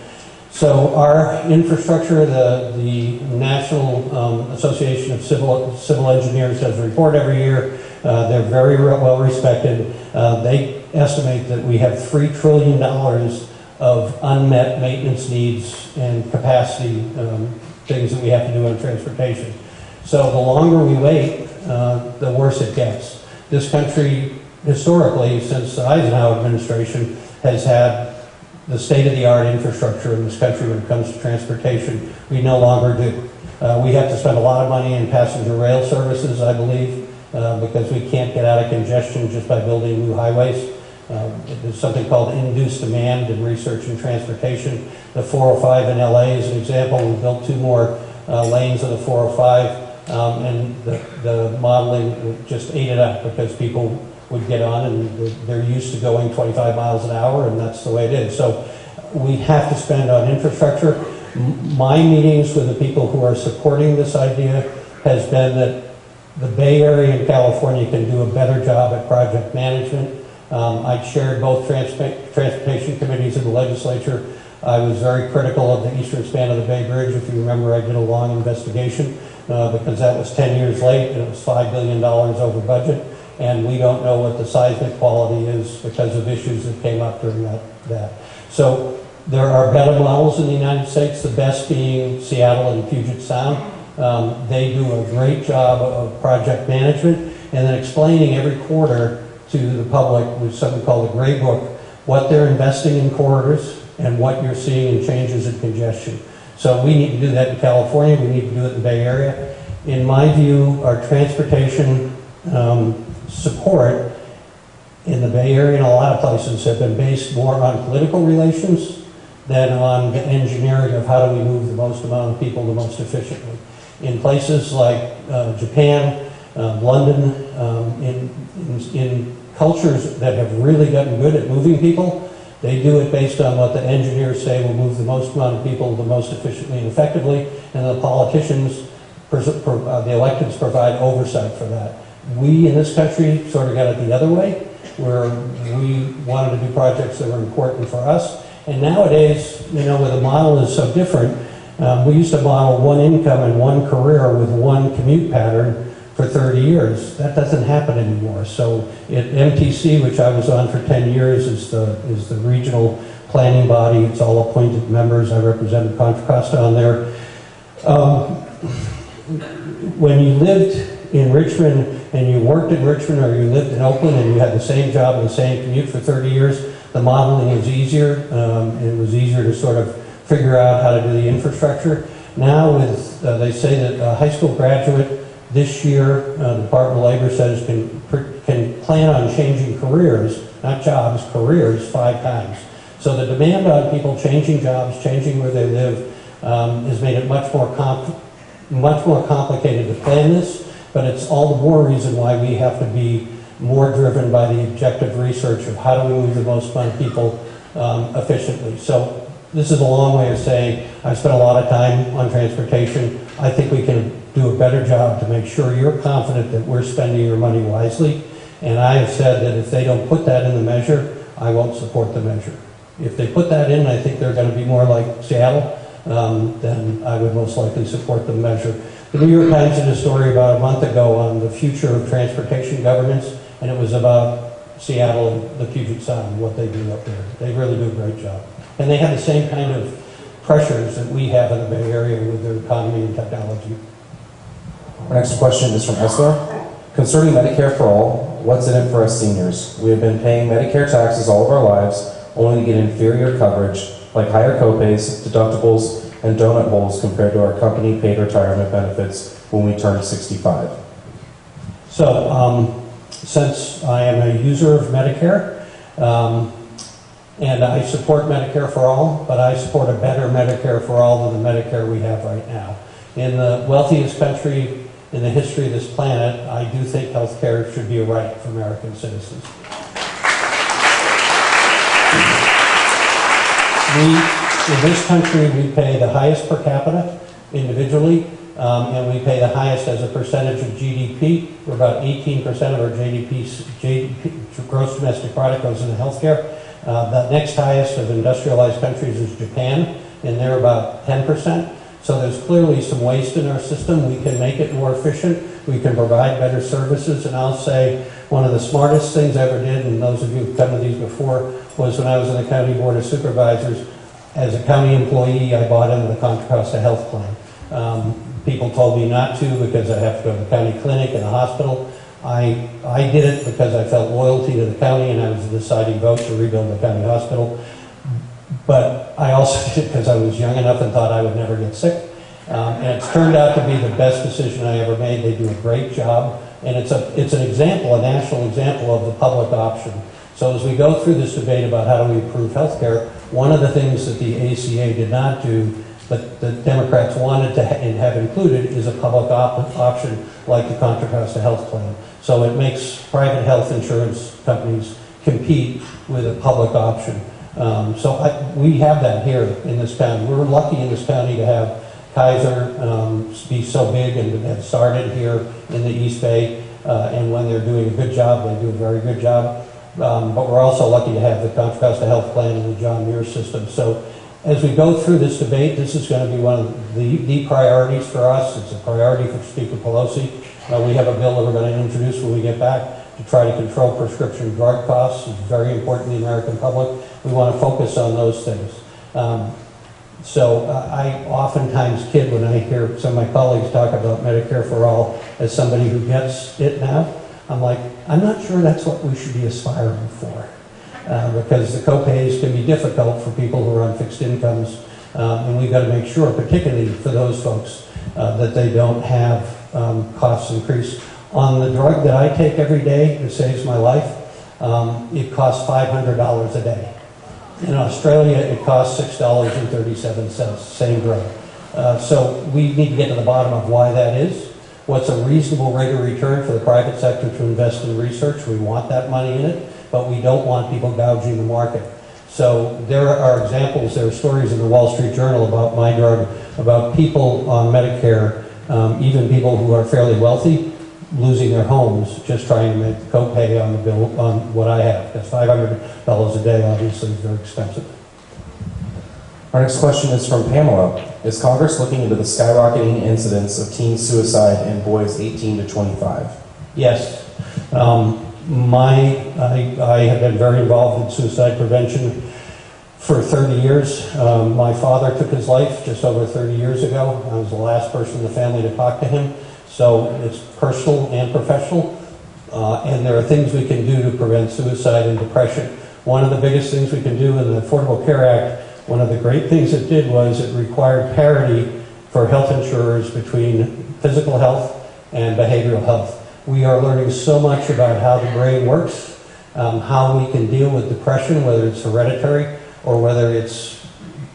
So our infrastructure, the National Association of Civil Engineers does a report every year. They're very well respected. They estimate that we have $3 trillion of unmet maintenance needs and capacity things that we have to do on transportation. So the longer we wait, the worse it gets. This country, historically, since the Eisenhower administration, has had the state-of-the-art infrastructure in this country when it comes to transportation. We no longer do. We have to spend a lot of money in passenger rail services, I believe, because we can't get out of congestion just by building new highways. There's something called induced demand in research and transportation. The 405 in LA is an example. We built 2 more lanes of the 405, and the modeling just ate it up because people would get on and they're used to going 25 miles an hour, and that's the way it is. So we have to spend on infrastructure. My meetings with the people who are supporting this idea has been that the Bay Area and California can do a better job at project management. I chaired both transportation committees in the legislature. I was very critical of the eastern span of the Bay Bridge. If you remember, I did a long investigation because that was 10 years late and it was $5 billion over budget. And we don't know what the seismic quality is because of issues that came up during that. So there are better models in the United States, the best being Seattle and Puget Sound. They do a great job of project management and then explaining every quarter to the public with something called the Gray Book, what they're investing in corridors and what you're seeing in changes in congestion. So we need to do that in California, we need to do it in the Bay Area. In my view, our transportation support in the Bay Area and a lot of places have been based more on political relations than on the engineering of how do we move the most amount of people the most efficiently. In places like Japan, London, in cultures that have really gotten good at moving people, they do it based on what the engineers say will move the most amount of people the most efficiently and effectively, and the politicians, the electeds provide oversight for that. We in this country sort of got it the other way, where we wanted to do projects that were important for us. And nowadays, you know, where the model is so different, we used to model one income and one career with one commute pattern for 30 years. That doesn't happen anymore. So at MTC, which I was on for 10 years, is the regional planning body. It's all appointed members. I represented Contra Costa on there. When you lived in Richmond and you worked in Richmond, or you lived in Oakland and you had the same job and the same commute for 30 years, the modeling was easier. It was easier to sort of figure out how to do the infrastructure. Now with, they say that a high school graduate this year, the Department of Labor says can plan on changing careers, not jobs, careers 5 times. So the demand on people changing jobs, changing where they live, has made it much more complicated to plan this. But it's all the more reason why we have to be more driven by the objective research of how do we move the most amount of people efficiently. So this is a long way of saying I've spent a lot of time on transportation. I think we can do a better job to make sure you're confident that we're spending your money wisely. And I have said that if they don't put that in the measure, I won't support the measure. If they put that in, I think they're going to be more like Seattle, then I would most likely support the measure. The New York Times did a story about a month ago on the future of transportation governance, and it was about Seattle and the Puget Sound, what they do up there. They really do a great job. And they have the same kind of pressures that we have in the Bay Area with their economy and technology. Our next question is from Esler. Concerning Medicare for All, what's in it for us seniors? We have been paying Medicare taxes all of our lives, only to get inferior coverage, like higher copays, deductibles, and donut holes compared to our company-paid retirement benefits when we turn 65. So, since I am a user of Medicare, and I support Medicare for All, but I support a better Medicare for All than the Medicare we have right now. In the wealthiest country in the history of this planet, I do think health care should be a right for American citizens. In this country, we pay the highest per capita individually, and we pay the highest as a percentage of GDP. We're about 18% of our GDP, gross domestic product goes into healthcare. The next highest of industrialized countries is Japan, and they're about 10%. So there's clearly some waste in our system. We can make it more efficient. We can provide better services. And I'll say one of the smartest things I ever did, and those of you who've come to these before, was when I was in the County Board of Supervisors. As a county employee, I bought into the Contra Costa Health Plan. People told me not to because I have to go to the county clinic and a hospital. I did it because I felt loyalty to the county, and I was the deciding vote to rebuild the county hospital. But I also did it because I was young enough and thought I would never get sick. And it's turned out to be the best decision I ever made. They do a great job. And it's an example, a national example of the public option. So as we go through this debate about how do we improve health care, one of the things that the ACA did not do, but the Democrats wanted to have included, is a public option like the Contra Costa Health Plan. So it makes private health insurance companies compete with a public option. We have that here in this county. We're lucky in this county to have Kaiser be so big and to have started here in the East Bay. And when they're doing a good job, they do a very good job. But we're also lucky to have the Contra Costa Health Plan and the John Muir system. So as we go through this debate, this is going to be one of the priorities for us. It's a priority for Speaker Pelosi. We have a bill that we're going to introduce when we get back to try to control prescription drug costs. It's very important to the American public. We want to focus on those things. I oftentimes kid when I hear some of my colleagues talk about Medicare for All as somebody who gets it now. I'm like, I'm not sure that's what we should be aspiring for. Because the co-pays can be difficult for people who are on fixed incomes. And we've got to make sure, particularly for those folks, that they don't have costs increase. On the drug that I take every day that saves my life, it costs $500 a day. In Australia, it costs $6.37, same drug. So we need to get to the bottom of why that is. What's a reasonable rate of return for the private sector to invest in research? We want that money in it, but we don't want people gouging the market. So there are examples, there are stories in the Wall Street Journal about my drug, about people on Medicare, even people who are fairly wealthy, losing their homes just trying to make the copay on the bill on what I have. That's $500 a day, obviously, is very expensive. Our next question is from Pamela. Is Congress looking into the skyrocketing incidence of teen suicide in boys 18 to 25? Yes. I have been very involved in suicide prevention for 30 years. My father took his life just over 30 years ago. I was the last person in the family to talk to him. So it's personal and professional. And there are things we can do to prevent suicide and depression. One of the biggest things we can do in the Affordable Care Act, one of the great things it did was it required parity for health insurers between physical health and behavioral health. We are learning so much about how the brain works, how we can deal with depression, whether it's hereditary or whether it's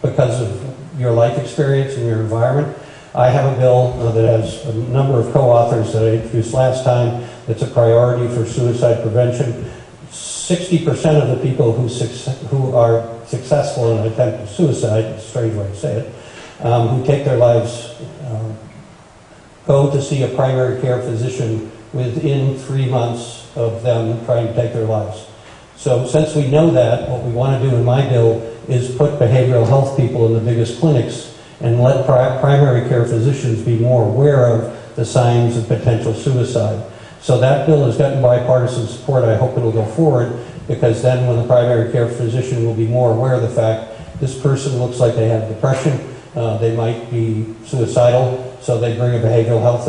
because of your life experience and your environment. I have a bill that has a number of co-authors that I introduced last time that's a priority for suicide prevention. 60% of the people who are successful in an attempt at suicide, it's a strange way to say it, who take their lives, go to see a primary care physician within 3 months of them trying to take their lives. So since we know that, what we want to do in my bill is put behavioral health people in the biggest clinics and let primary care physicians be more aware of the signs of potential suicide. So that bill has gotten bipartisan support. I hope it'll go forward, because then when the primary care physician will be more aware of the fact this person looks like they have depression, they might be suicidal, so they bring a behavioral health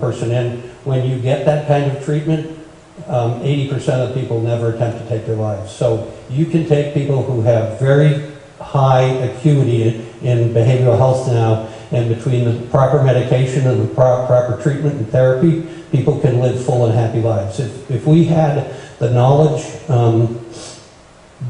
person in. When you get that kind of treatment, 80% of people never attempt to take their lives. So you can take people who have very high acuity in behavioral health now, and between the proper medication and the proper treatment and therapy, people can live full and happy lives. If we had the knowledge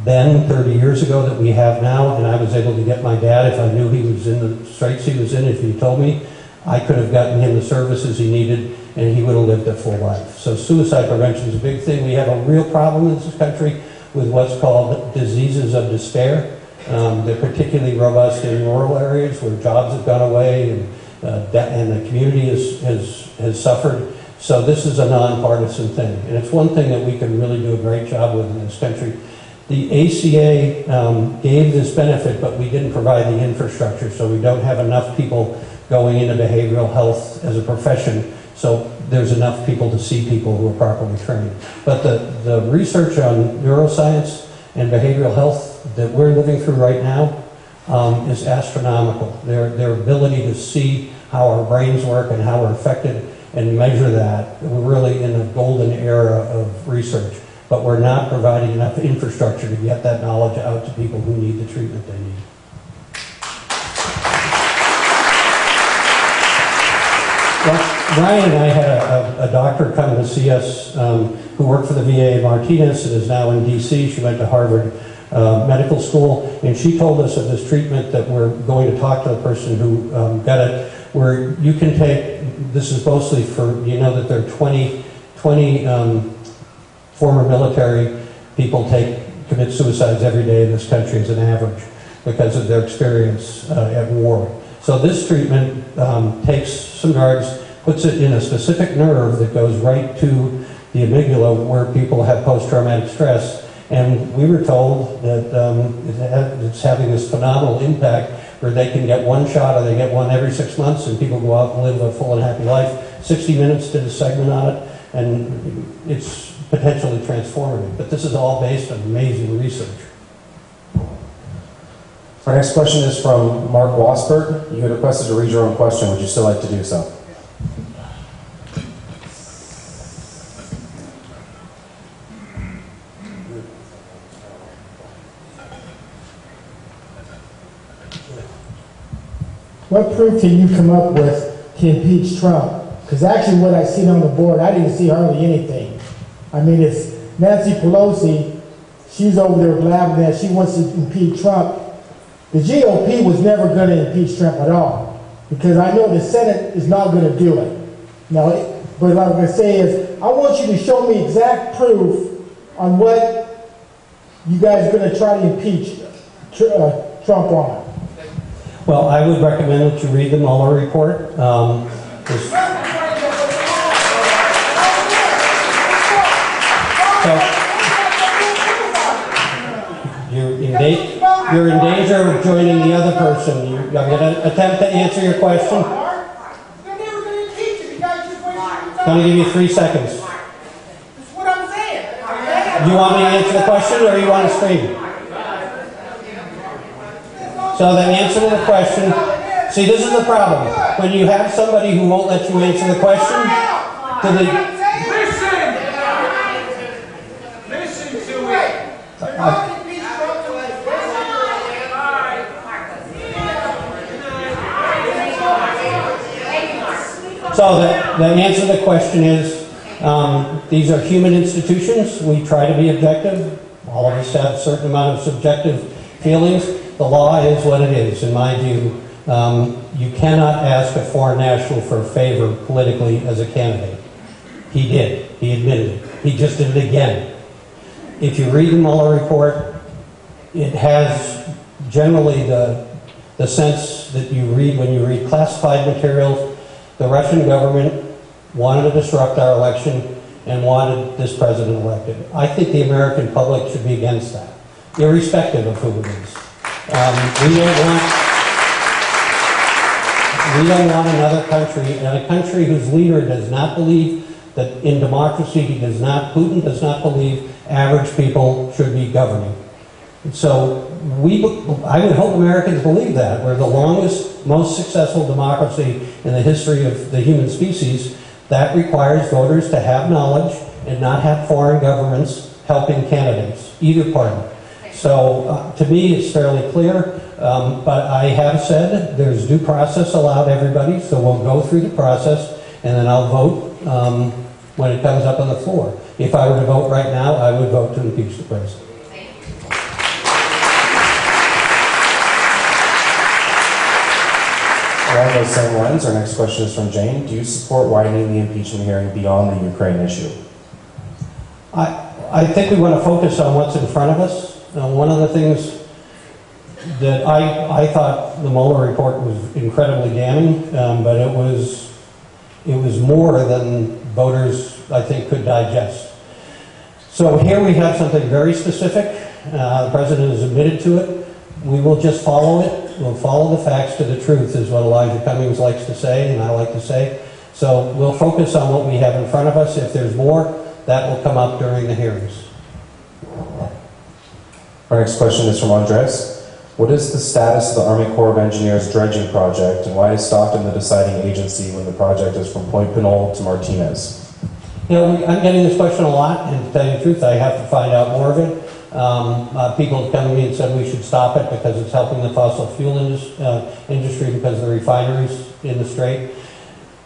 then, 30 years ago, that we have now, and I was able to get my dad, if I knew he was in the straits he was in, if he told me, I could have gotten him the services he needed, and he would have lived a full life. So suicide prevention is a big thing. We have a real problem in this country with what's called diseases of despair. They're particularly robust in rural areas where jobs have gone away and the community has suffered. So this is a nonpartisan thing. And it's one thing that we can really do a great job with in this country. The ACA gave this benefit, but we didn't provide the infrastructure, so we don't have enough people going into behavioral health as a profession, so there's enough people to see people who are properly trained. But the research on neuroscience and behavioral health that we're living through right now is astronomical. Their ability to see how our brains work and how we're affected and measure that, we're really in a golden era of research. But we're not providing enough infrastructure to get that knowledge out to people who need the treatment they need. Well, Ryan and I had a doctor come to see us who worked for the VA in Martinez and is now in DC. She went to Harvard Medical School, and she told us of this treatment that we're going to talk to the person who got it, where you can take, this is mostly for, you know that there are 20 former military people commit suicides every day in this country as an average because of their experience at war. So this treatment takes some drugs, puts it in a specific nerve that goes right to the amygdala where people have post-traumatic stress. And we were told that it's having this phenomenal impact where they can get one shot or they get one every 6 months and people go out and live a full and happy life. 60 Minutes did a segment on it, and it's potentially transformative. But this is all based on amazing research. Our next question is from Mark Wasbert. You had requested to read your own question. Would you still like to do so? What proof can you come up with to impeach Trump? Because actually what I seen on the board, I didn't see hardly anything. I mean, it's Nancy Pelosi, she's over there blabbing that she wants to impeach Trump. The GOP was never going to impeach Trump at all, because I know the Senate is not going to do it. Now, but what I'm going to say is, I want you to show me exact proof on what you guys are going to try to impeach Trump on. Well, I would recommend that you read the Mueller report. You're in danger of joining the other person. I'm going to attempt to answer your question. I'm going to give you 3 seconds. That's what I'm saying. You want me to answer the question, or you want to scream? So the answer to the question, see, this is the problem. When you have somebody who won't let you answer the question, Listen to it. So the answer to the question is, these are human institutions. We try to be objective. All of us have a certain amount of subjective feelings. The law is what it is, in my view. You cannot ask a foreign national for a favor politically as a candidate. He did. He admitted it. He just did it again. If you read the Mueller report, it has generally the sense that you read when you read classified materials. The Russian government wanted to disrupt our election and wanted this president elected. I think the American public should be against that, irrespective of who it is. We don't want another country, and a country whose leader does not believe that in democracy, Putin does not believe average people should be governing. So I would hope Americans believe that. We're the longest, most successful democracy in the history of the human species. That requires voters to have knowledge and not have foreign governments helping candidates, either party. So to me, it's fairly clear, but I have said there's due process allowed everybody, so we'll go through the process, and then I'll vote when it comes up on the floor. If I were to vote right now, I would vote to impeach the president. Along those same lines, our next question is from Jane. Do you support widening the impeachment hearing beyond the Ukraine issue? I think we want to focus on what's in front of us. One of the things that I thought the Mueller report was incredibly damning, but it was more than voters, I think, could digest. So here we have something very specific, The president has admitted to it. We will just follow it. We'll follow the facts to the truth, is what Elijah Cummings likes to say, and I like to say. So we'll focus on what we have in front of us. If there's more, that will come up during the hearings. Our next question is from Andres. What is the status of the Army Corps of Engineers dredging project, and why is Stockton the deciding agency when the project is from Point Pinole to Martinez? You know, I'm getting this question a lot, and to tell you the truth, I have to find out more of it. People have come to me and said we should stop it because it's helping the fossil fuel industry because of the refineries in the strait.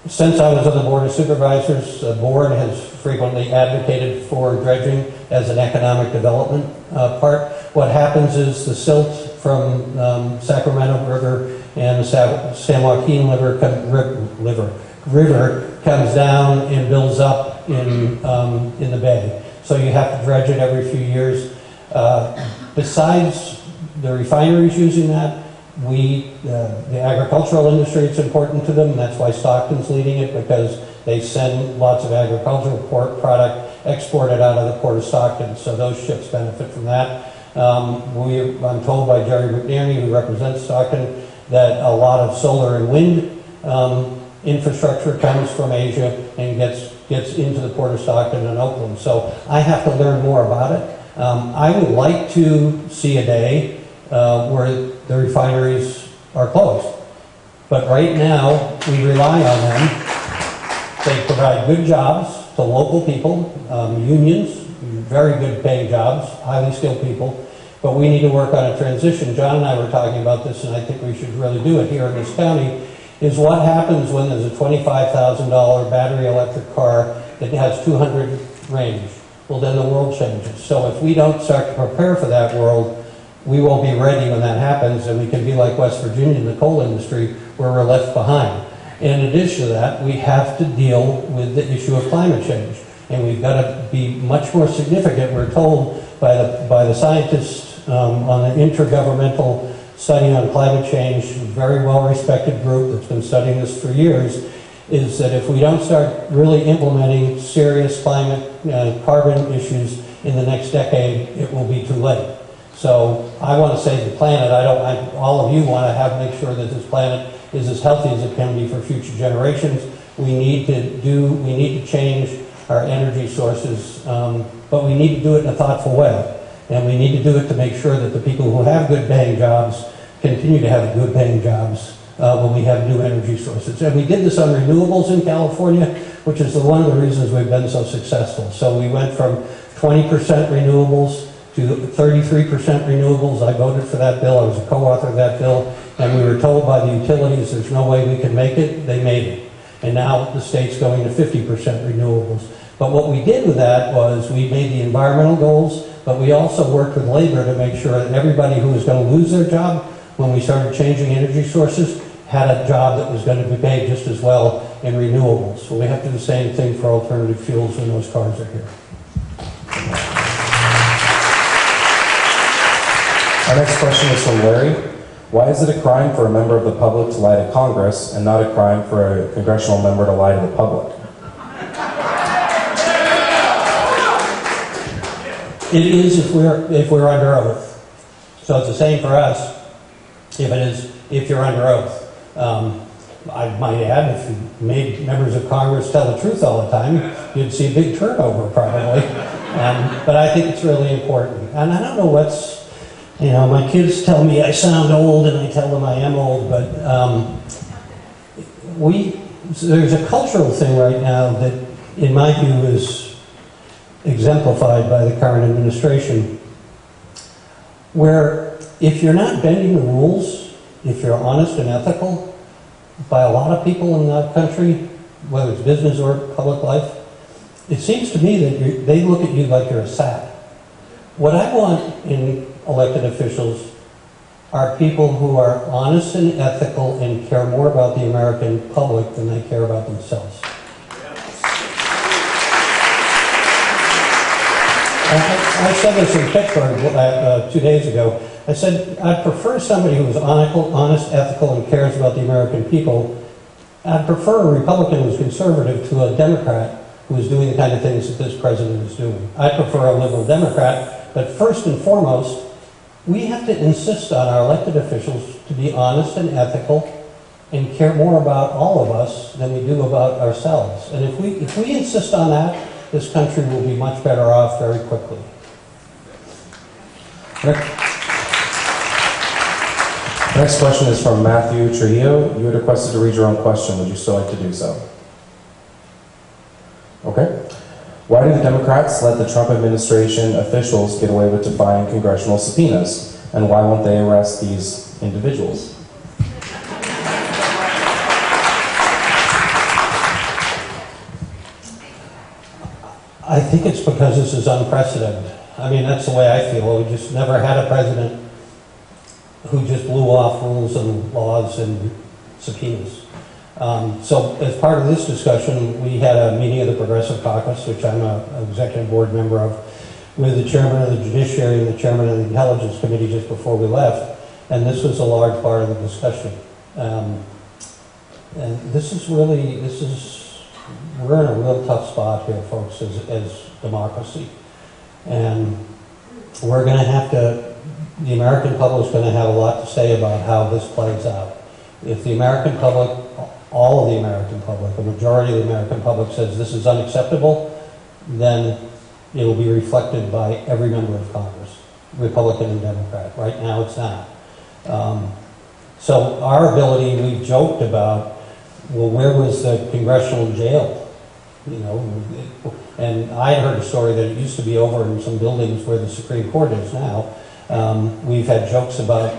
Since I was on the Board of Supervisors, the board has frequently advocated for dredging as an economic development part. What happens is the silt from Sacramento River and the San Joaquin River comes down and builds up in the bay. So you have to dredge it every few years. Besides the refineries using that, the agricultural industry, it's important to them. That's why Stockton's leading it, because they send lots of agricultural product exported out of the Port of Stockton. So those ships benefit from that. I'm told by Jerry McNerney, who represents Stockton, that a lot of solar and wind infrastructure comes from Asia and gets into the Port of Stockton and Oakland. So I have to learn more about it. I would like to see a day where the refineries are closed. But right now, we rely on them. They provide good jobs to local people, unions, very good paying jobs, highly skilled people. But we need to work on a transition. John and I were talking about this, and I think we should really do it here in this county, is what happens when there's a $25,000 battery electric car that has 200 range. Well, then the world changes. So if we don't start to prepare for that world, we won't be ready when that happens, and we can be like West Virginia in the coal industry, where we're left behind. In addition to that, we have to deal with the issue of climate change, and we've got to be much more significant. We're told by the scientists on an intergovernmental study on climate change, a very well-respected group that's been studying this for years, is that if we don't start really implementing serious climate carbon issues in the next decade, it will be too late. So I want to save the planet. All of you want to make sure that this planet is as healthy as it can be for future generations. We need to change our energy sources, but we need to do it in a thoughtful way. And we need to do it to make sure that the people who have good paying jobs continue to have good paying jobs when we have new energy sources. And we did this on renewables in California, which is one of the reasons we've been so successful. So we went from 20% renewables to 33% renewables. I voted for that bill. I was a co-author of that bill. And we were told by the utilities there's no way we could make it. They made it. And now the state's going to 50% renewables. But what we did with that was we made the environmental goals, but we also worked with labor to make sure that everybody who was going to lose their job when we started changing energy sources had a job that was going to be paid just as well in renewables. So we have to do the same thing for alternative fuels when those cars are here. Our next question is from Larry. Why is it a crime for a member of the public to lie to Congress and not a crime for a congressional member to lie to the public? It is if we're under oath. So it's the same for us if you're under oath. I might add, if you made members of Congress tell the truth all the time, you'd see a big turnover probably. But I think it's really important. And I don't know my kids tell me I sound old and I tell them I am old, but there's a cultural thing right now that, in my view, is exemplified by the current administration, where if you're not bending the rules, if you're honest and ethical, by a lot of people in that country, whether it's business or public life, it seems to me that they look at you like you're a sap. What I want in elected officials are people who are honest and ethical and care more about the American public than they care about themselves. I said this in Pittsburgh 2 days ago. I said, I'd prefer somebody who is honest, ethical, and cares about the American people. I'd prefer a Republican who's conservative to a Democrat who is doing the kind of things that this president is doing. I prefer a liberal Democrat, but first and foremost, we have to insist on our elected officials to be honest and ethical and care more about all of us than we do about ourselves. And if we insist on that, this country will be much better off very quickly. Next question is from Matthew Trujillo. You had requested to read your own question. Would you still like to do so? Okay. Why do the Democrats let the Trump administration officials get away with defying congressional subpoenas? And why won't they arrest these individuals? I think it's because this is unprecedented. I mean, that's the way I feel. We just never had a president who just blew off rules and laws and subpoenas. So as part of this discussion, we had a meeting of the Progressive Caucus, which I'm an executive board member of, with the chairman of the Judiciary and the chairman of the Intelligence Committee just before we left, and this was a large part of the discussion. And we're in a real tough spot here, folks, as democracy. And we're going to have to, the American public is going to have a lot to say about how this plays out. If the American public, all of the American public, a majority of the American public says this is unacceptable, then it will be reflected by every member of Congress, Republican and Democrat. Right now it's not. So our ability, we joked about, well, where was the Congressional jail? You know, and I heard a story that it used to be over in some buildings where the Supreme Court is now. We've had jokes about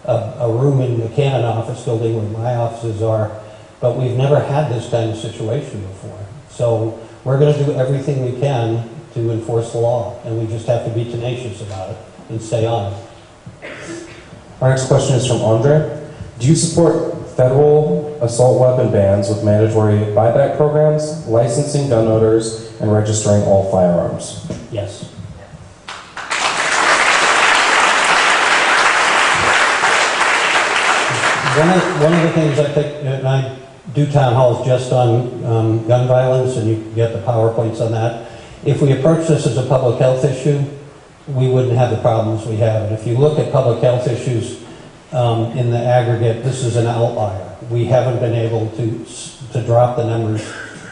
a room in the Cannon office building where my offices are, but we've never had this kind of situation before. So we're going to do everything we can to enforce the law, and we just have to be tenacious about it and stay on it. Our next question is from Andre. Do you support federal assault weapon bans with mandatory buyback programs, licensing gun owners, and registering all firearms? Yes. One of the things I think, and I do town halls just on gun violence, and you get the PowerPoints on that. If we approach this as a public health issue, we wouldn't have the problems we have. And if you look at public health issues in the aggregate, this is an outlier. We haven't been able to drop the numbers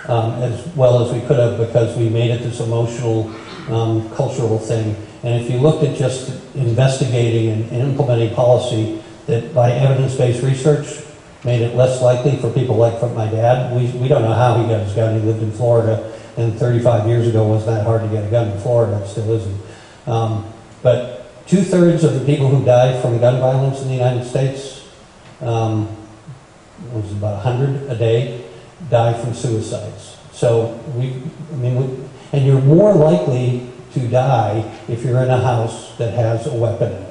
as well as we could have because we made it this emotional, cultural thing. And if you looked at just investigating and implementing policy that by evidence-based research made it less likely for people like my dad. We don't know how he got his gun. He lived in Florida, and 35 years ago it wasn't that hard to get a gun in Florida. It still isn't. But 2/3 of the people who die from gun violence in the United States, was about 100 a day, die from suicides. So and you're more likely to die if you're in a house that has a weapon in it.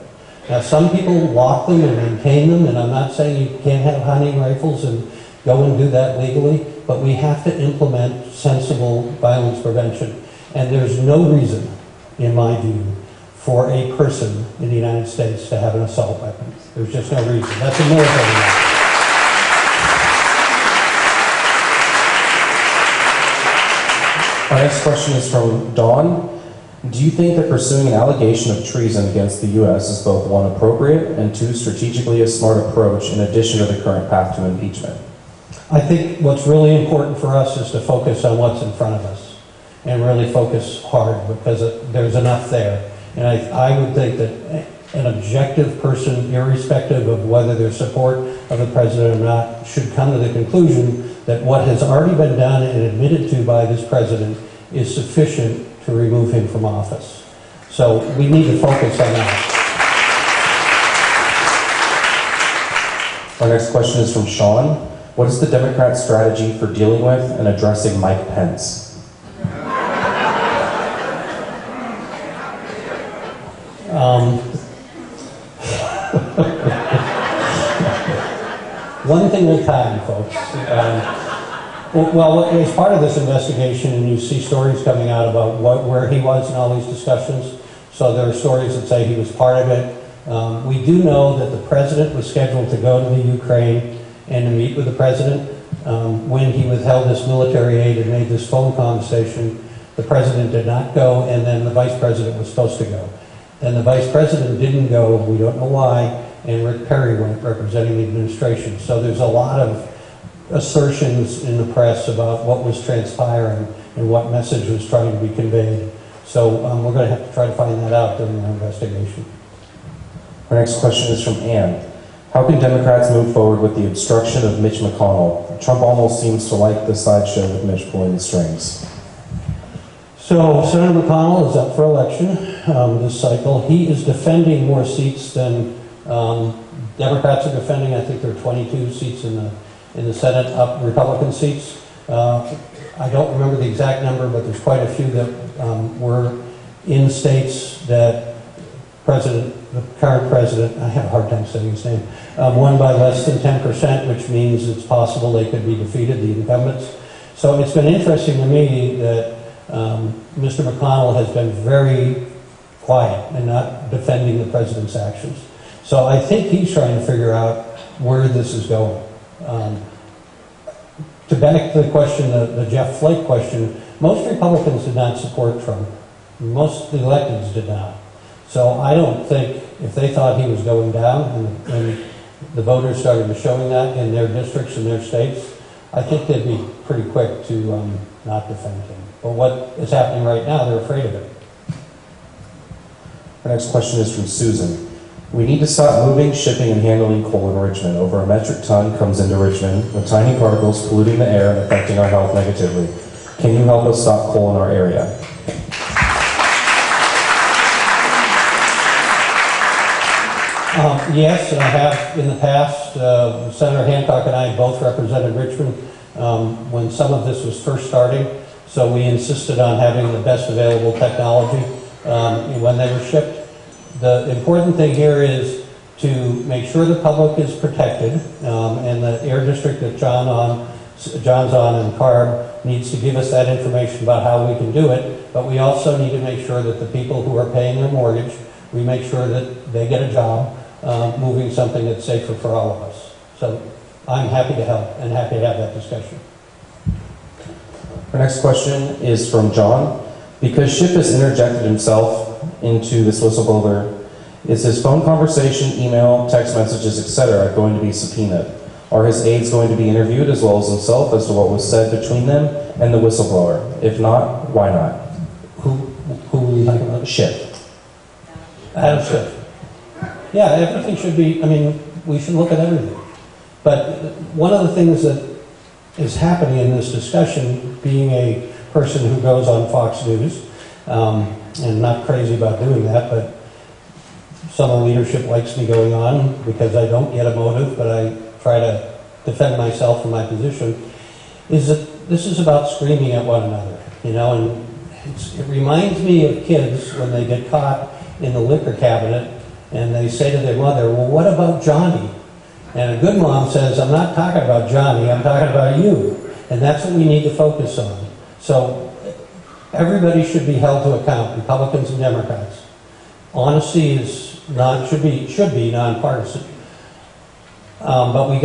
Now, some people lock them and maintain them, and I'm not saying you can't have hunting rifles and go and do that legally, but we have to implement sensible violence prevention. And there's no reason, in my view, for a person in the United States to have an assault weapon. There's just no reason. That's a military law. Our next question is from Dawn. Do you think that pursuing an allegation of treason against the U.S. is both one, appropriate, and two, strategically a smart approach in addition to the current path to impeachment? I think what's really important for us is to focus on what's in front of us and really focus hard because there's enough there. And I would think that an objective person, irrespective of whether their support of the president or not, should come to the conclusion that what has already been done and admitted to by this president is sufficient to remove him from office. So we need to focus on that. Our next question is from Sean. What is the Democrat strategy for dealing with and addressing Mike Pence? One thing at a time, folks. Well, as part of this investigation, and you see stories coming out about where he was in all these discussions, so there are stories that say he was part of it. We do know that the president was scheduled to go to the Ukraine and to meet with the president. when he withheld this military aid and made this phone conversation, the president did not go, and then the vice president was supposed to go. And the vice president didn't go, we don't know why, and Rick Perry went representing the administration. So there's a lot of assertions in the press about what was transpiring and what message was trying to be conveyed. So we're going to have to try to find that out during our investigation. Our next question is from Ann. How can Democrats move forward with the obstruction of Mitch McConnell? Trump almost seems to like the sideshow with Mitch pulling the strings. So Senator McConnell is up for election this cycle. He is defending more seats than Democrats are defending. I think there are 22 seats in the Senate, up Republican seats. I don't remember the exact number, but there's quite a few that were in states that the current president, I have a hard time saying his name, won by less than 10%, which means it's possible they could be defeated, the incumbents. So it's been interesting to me that Mr. McConnell has been very quiet and not defending the president's actions. So I think he's trying to figure out where this is going. To back to the question, the Jeff Flake question, most Republicans did not support Trump. Most electeds did not. So I don't think, if they thought he was going down and the voters started showing that in their districts and their states, I think they'd be pretty quick to not defend him. But what is happening right now, they're afraid of it. Our next question is from Susan. We need to stop moving, shipping, and handling coal in Richmond. Over a metric ton comes into Richmond with tiny particles polluting the air and affecting our health negatively. Can you help us stop coal in our area? Yes, and I have in the past. Senator Hancock and I both represented Richmond when some of this was first starting. So we insisted on having the best available technology when they were shipped. The important thing here is to make sure the public is protected, and the air district that John's on and CARB needs to give us that information about how we can do it, but we also need to make sure that the people who are paying their mortgage, we make sure that they get a job moving something that's safer for all of us. So I'm happy to help and happy to have that discussion. Our next question is from John. Because Schiff has interjected himself into this whistleblower, is his phone conversation, email, text messages, etc. going to be subpoenaed? Are his aides going to be interviewed as well as himself as to what was said between them and the whistleblower? If not, why not? Who are you talking about? Schiff. Adam Schiff. Yeah, everything should be, I mean, we should look at everything. But one of the things that is happening in this discussion, being a person who goes on Fox News, and not crazy about doing that, but some of the leadership likes me going on because I don't get a motive, but I try to defend myself from my position, is that this is about screaming at one another, you know, and it reminds me of kids when they get caught in the liquor cabinet and they say to their mother, well, what about Johnny? And a good mom says, I'm not talking about Johnny, I'm talking about you. And that's what we need to focus on. So everybody should be held to account, Republicans and Democrats. Honesty should be nonpartisan. But we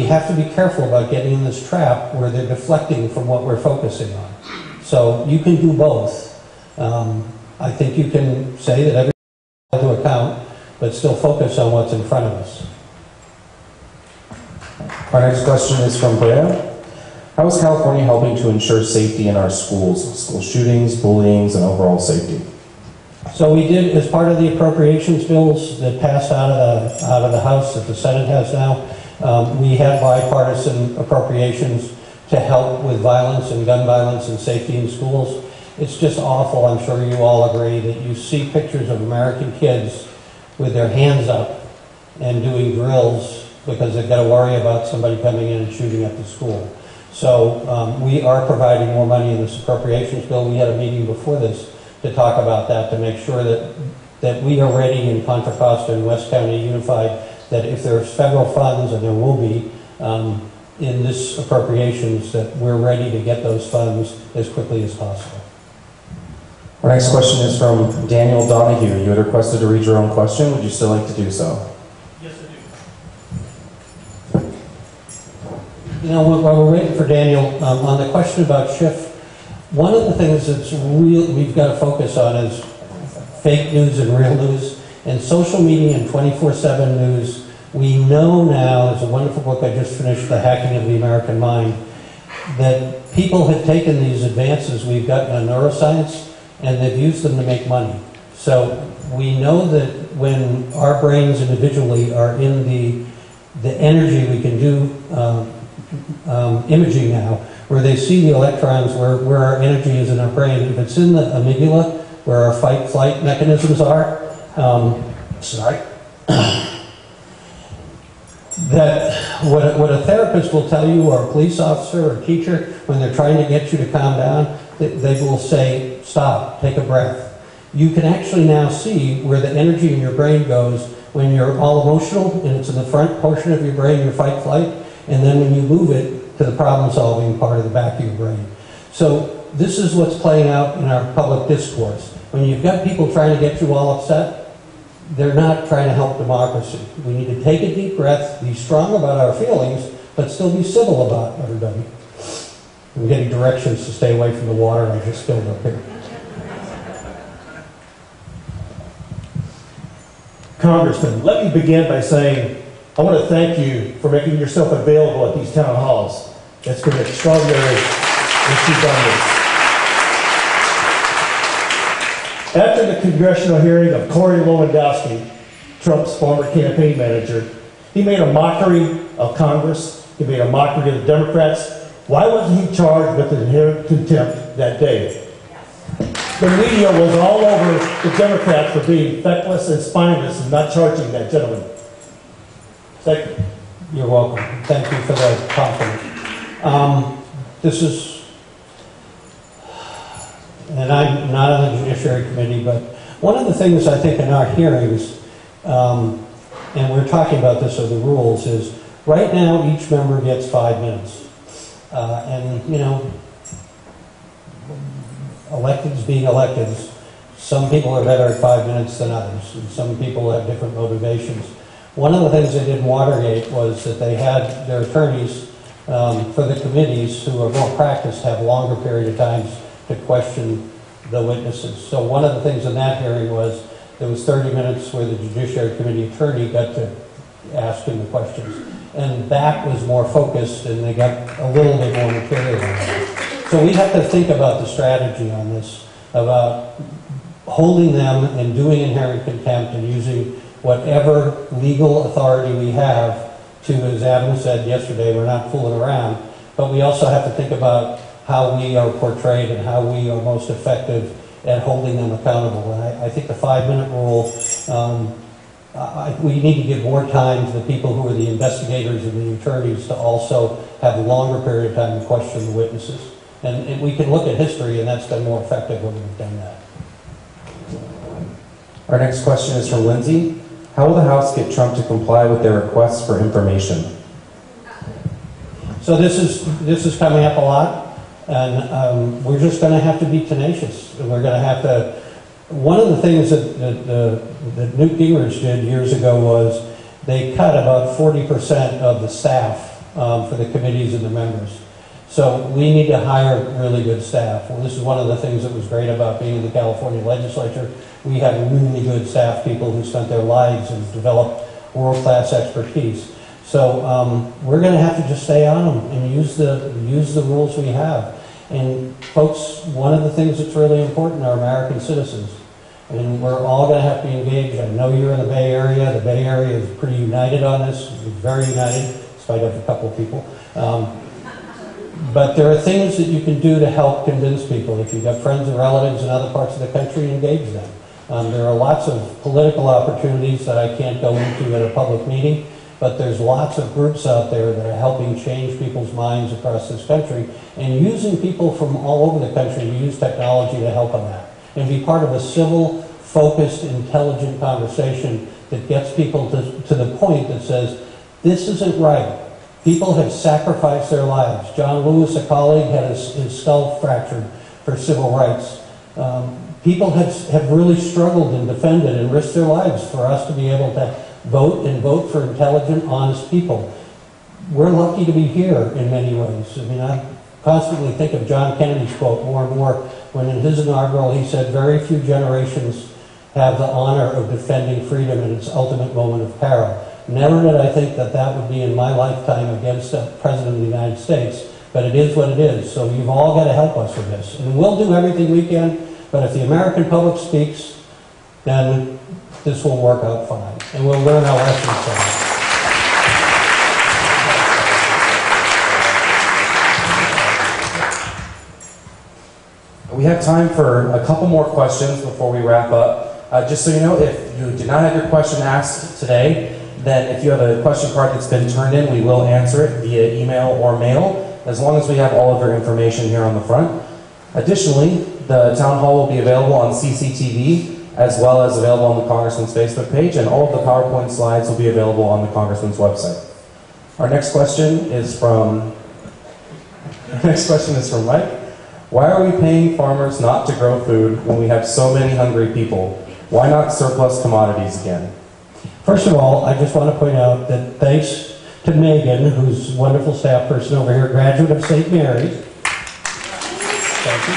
have to be careful about getting in this trap where they're deflecting from what we're focusing on. So you can do both. I think you can say that everybody is held to account, but still focus on what's in front of us. Our next question is from Brea. How is California helping to ensure safety in our schools, school shootings, bullying, and overall safety? So we did, as part of the appropriations bills that passed out of the House that the Senate has now, we had bipartisan appropriations to help with violence and gun violence and safety in schools. It's just awful, I'm sure you all agree, that you see pictures of American kids with their hands up and doing drills because they've got to worry about somebody coming in and shooting at the school. So we are providing more money in this appropriations bill. We had a meeting before this to talk about that, to make sure that we are ready in Contra Costa and West County Unified, that if there's federal funds, and there will be in this appropriations, that we're ready to get those funds as quickly as possible. Our next question is from Daniel Donahue. You had requested to read your own question. Would you still like to do so? Yes, I do. while we're waiting for Daniel, on the question about Schiff, one of the things that's we've got to focus on is fake news and real news, and social media and 24/7 news. We know now, there's a wonderful book I just finished, The Hacking of the American Mind, that people have taken these advances we've gotten in neuroscience and they've used them to make money. So we know that when our brains individually are in the energy, we can do imaging now, where they see the electrons where our energy is in our brain. If it's in the amygdala, where our fight-flight mechanisms are, that what a therapist will tell you, or a police officer or a teacher, when they're trying to get you to calm down, they will say, stop, take a breath. You can actually now see where the energy in your brain goes when you're all emotional, and it's in the front portion of your brain, your fight-flight, and then when you move it to the problem-solving part of the back of your brain. So this is what's playing out in our public discourse. When you've got people trying to get you all upset, they're not trying to help democracy. We need to take a deep breath, be strong about our feelings, but still be civil about everybody. I'm getting directions to stay away from the water I just spilled up here. Congressman, let me begin by saying I want to thank you for making yourself available at these town halls. It's been extraordinary that you've done this. After the congressional hearing of Corey Lewandowski, Trump's former campaign manager, he made a mockery of Congress. He made a mockery of the Democrats. Why wasn't he charged with inherent contempt that day? The media was all over the Democrats for being feckless and spineless and not charging that gentleman. Thank you. You're welcome. Thank you for that compliment. This is, and I'm not on the Judiciary Committee, but one of the things I think in our hearings, and we're talking about this of the rules, is right now each member gets 5 minutes. And, you know, electeds being electeds, some people are better at 5 minutes than others, and some people have different motivations. One of the things they did in Watergate was that they had their attorneys for the committees who are more practiced have longer period of times to question the witnesses. So one of the things in that hearing was there was 30 minutes where the Judiciary Committee attorney got to ask him the questions. And that was more focused, and they got a little bit more material on it. So we have to think about the strategy on this, about holding them and doing inherent contempt and using whatever legal authority we have to, as Adam said yesterday, we're not fooling around, but we also have to think about how we are portrayed and how we are most effective at holding them accountable. And I think the 5-minute rule, we need to give more time to the people who are the investigators and the attorneys to also have a longer period of time to question the witnesses. And we can look at history, and that's been more effective when we've done that. Our next question is from Lindsay. How will the House get Trump to comply with their requests for information? So this is coming up a lot, and we're just going to have to be tenacious. We're going to have to. One of the things that Newt Gingrich did years ago was they cut about 40% of the staff for the committees and the members. So we need to hire really good staff. Well, this is one of the things that was great about being in the California legislature. We have really good staff people who spent their lives and developed world-class expertise. So we're going to have to just stay on them and use the rules we have. And folks, one of the things that's really important are American citizens. And we're all going to have to be engaged. I know you're in the Bay Area. The Bay Area is pretty united on this. It's very united, despite a couple of people. But there are things that you can do to help convince people. If you've got friends and relatives in other parts of the country, engage them. There are lots of political opportunities that I can't go into at a public meeting, but there's lots of groups out there that are helping change people's minds across this country and using people from all over the country to use technology to help on that and be part of a civil, focused, intelligent conversation that gets people to the point that says, this isn't right. People have sacrificed their lives. John Lewis, a colleague, had his skull fractured for civil rights. People have really struggled and defended and risked their lives for us to be able to vote and vote for intelligent, honest people. we're lucky to be here in many ways. I mean, I constantly think of John Kennedy's quote more and more when in his inaugural he said, "Very few generations have the honor of defending freedom in its ultimate moment of peril." Never did I think that that would be in my lifetime against a president of the United States, but it is what it is. So you've all got to help us with this. And we'll do everything we can, but if the American public speaks, then this will work out fine. And we'll learn our lessons from it. We have time for a couple more questions before we wrap up. Just so you know, if you did not have your question asked today, then if you have a question card that's been turned in, we will answer it via email or mail, as long as we have all of your information here on the front. Additionally, the town hall will be available on CCTV, as well as available on the Congressman's Facebook page, and all of the PowerPoint slides will be available on the Congressman's website. Our next question is from Mike. Why are we paying farmers not to grow food when we have so many hungry people? Why not surplus commodities again? First of all, I just want to point out that thanks to Megan, who's a wonderful staff person over here, graduate of St. Mary's, thank you,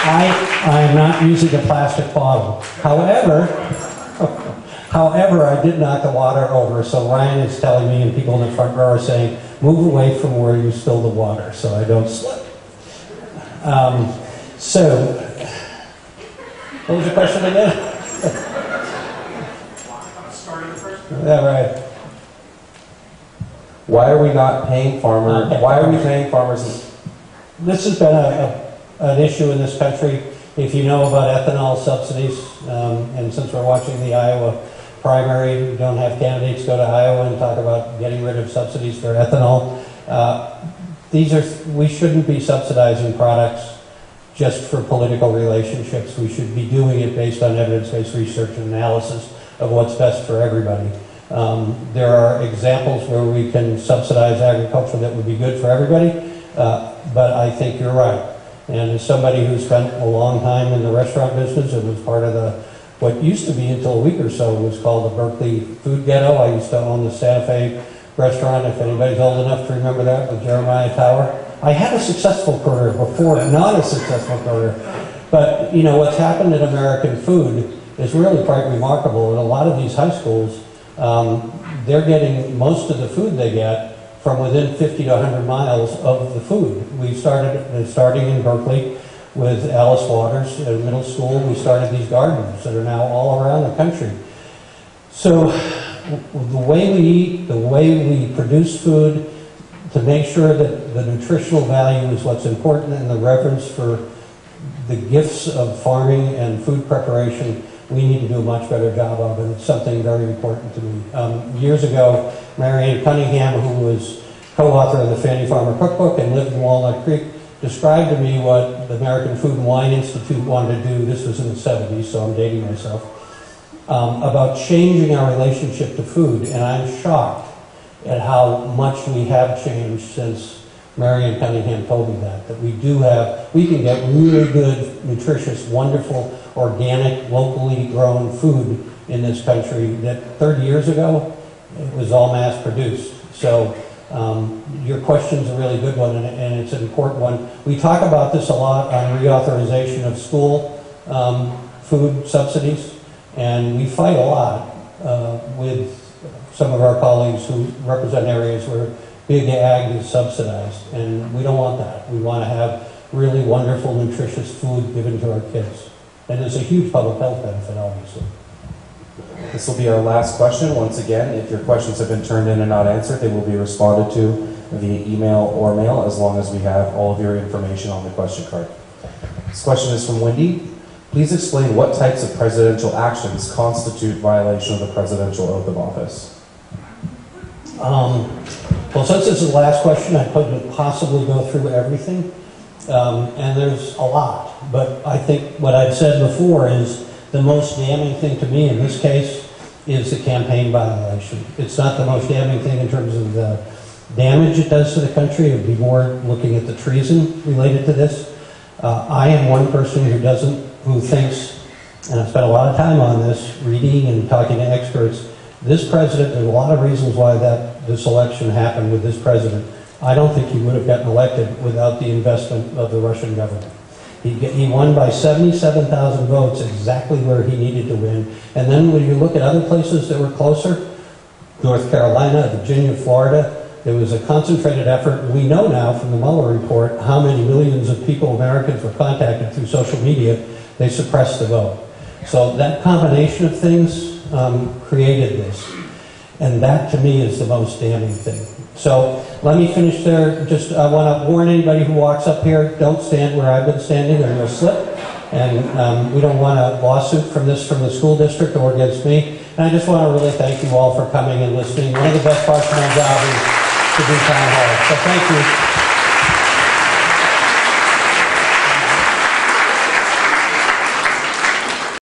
I am not using a plastic bottle. However, I did knock the water over, so Ryan is telling me, and people in the front row are saying, move away from where you spill the water so I don't slip. What was the question again? Yeah, right. Why are we not paying farmers? Why are we paying farmers? This has been an issue in this country. If you know about ethanol subsidies, and since we're watching the Iowa primary, we don't have candidates go to Iowa and talk about getting rid of subsidies for ethanol. We shouldn't be subsidizing products just for political relationships. We should be doing it based on evidence-based research and analysis of what's best for everybody. There are examples where we can subsidize agriculture that would be good for everybody, but I think you're right. And as somebody who spent a long time in the restaurant business, it was part of what used to be until a week or so was called the Berkeley Food Ghetto. I used to own the Santa Fe restaurant, if anybody's old enough to remember that, with Jeremiah Tower. I had a successful career before, not a successful career. But, you know, what's happened in American food is really quite remarkable. In a lot of these high schools, they're getting most of the food they get from within 50 to 100 miles of the food. We starting in Berkeley with Alice Waters at middle school. We started these gardens that are now all around the country. So the way we eat, the way we produce food, to make sure that the nutritional value is what's important and the reverence for the gifts of farming and food preparation, we need to do a much better job of, and it's something very important to me. Years ago, Marianne Cunningham, who was co-author of the Fanny Farmer Cookbook and lived in Walnut Creek, described to me what the American Food and Wine Institute wanted to do. This was in the 70s, so I'm dating myself, about changing our relationship to food, and I'm shocked at how much we have changed since Marianne Cunningham told me that we can get really good, nutritious, wonderful, organic, locally grown food in this country that 30 years ago, it was all mass produced. So your question's a really good one, and it's an important one. We talk about this a lot on reauthorization of school food subsidies, and we fight a lot with some of our colleagues who represent areas where big ag is subsidized, and we don't want that. We want to have really wonderful, nutritious food given to our kids. And there's a huge public health benefit, obviously. This will be our last question. Once again, if your questions have been turned in and not answered, they will be responded to via email or mail, as long as we have all of your information on the question card. This question is from Wendy. Please explain what types of presidential actions constitute violation of the presidential oath of office. Well, since this is the last question, I couldn't possibly go through everything, and there's a lot. But I think what I've said before is the most damning thing to me in this case is the campaign violation. It's not the most damning thing in terms of the damage it does to the country. It would be more looking at the treason related to this. I am one person who thinks, and I've spent a lot of time on this, reading and talking to experts, This president, there's a lot of reasons why this election happened with this president. I don't think he would have gotten elected without the investment of the Russian government. He won by 77,000 votes, exactly where he needed to win. And then when you look at other places that were closer, North Carolina, Virginia, Florida, there was a concentrated effort. We know now from the Mueller report how many millions of people, Americans, were contacted through social media. They suppressed the vote. So that combination of things created this. And that, to me, is the most damning thing. So let me finish there. Just I want to warn anybody who walks up here, don't stand where I've been standing or you'll slip. And we don't want a lawsuit from the school district or against me. And I just want to really thank you all for coming and listening. One of the best parts of my job is to do town hall. So thank you.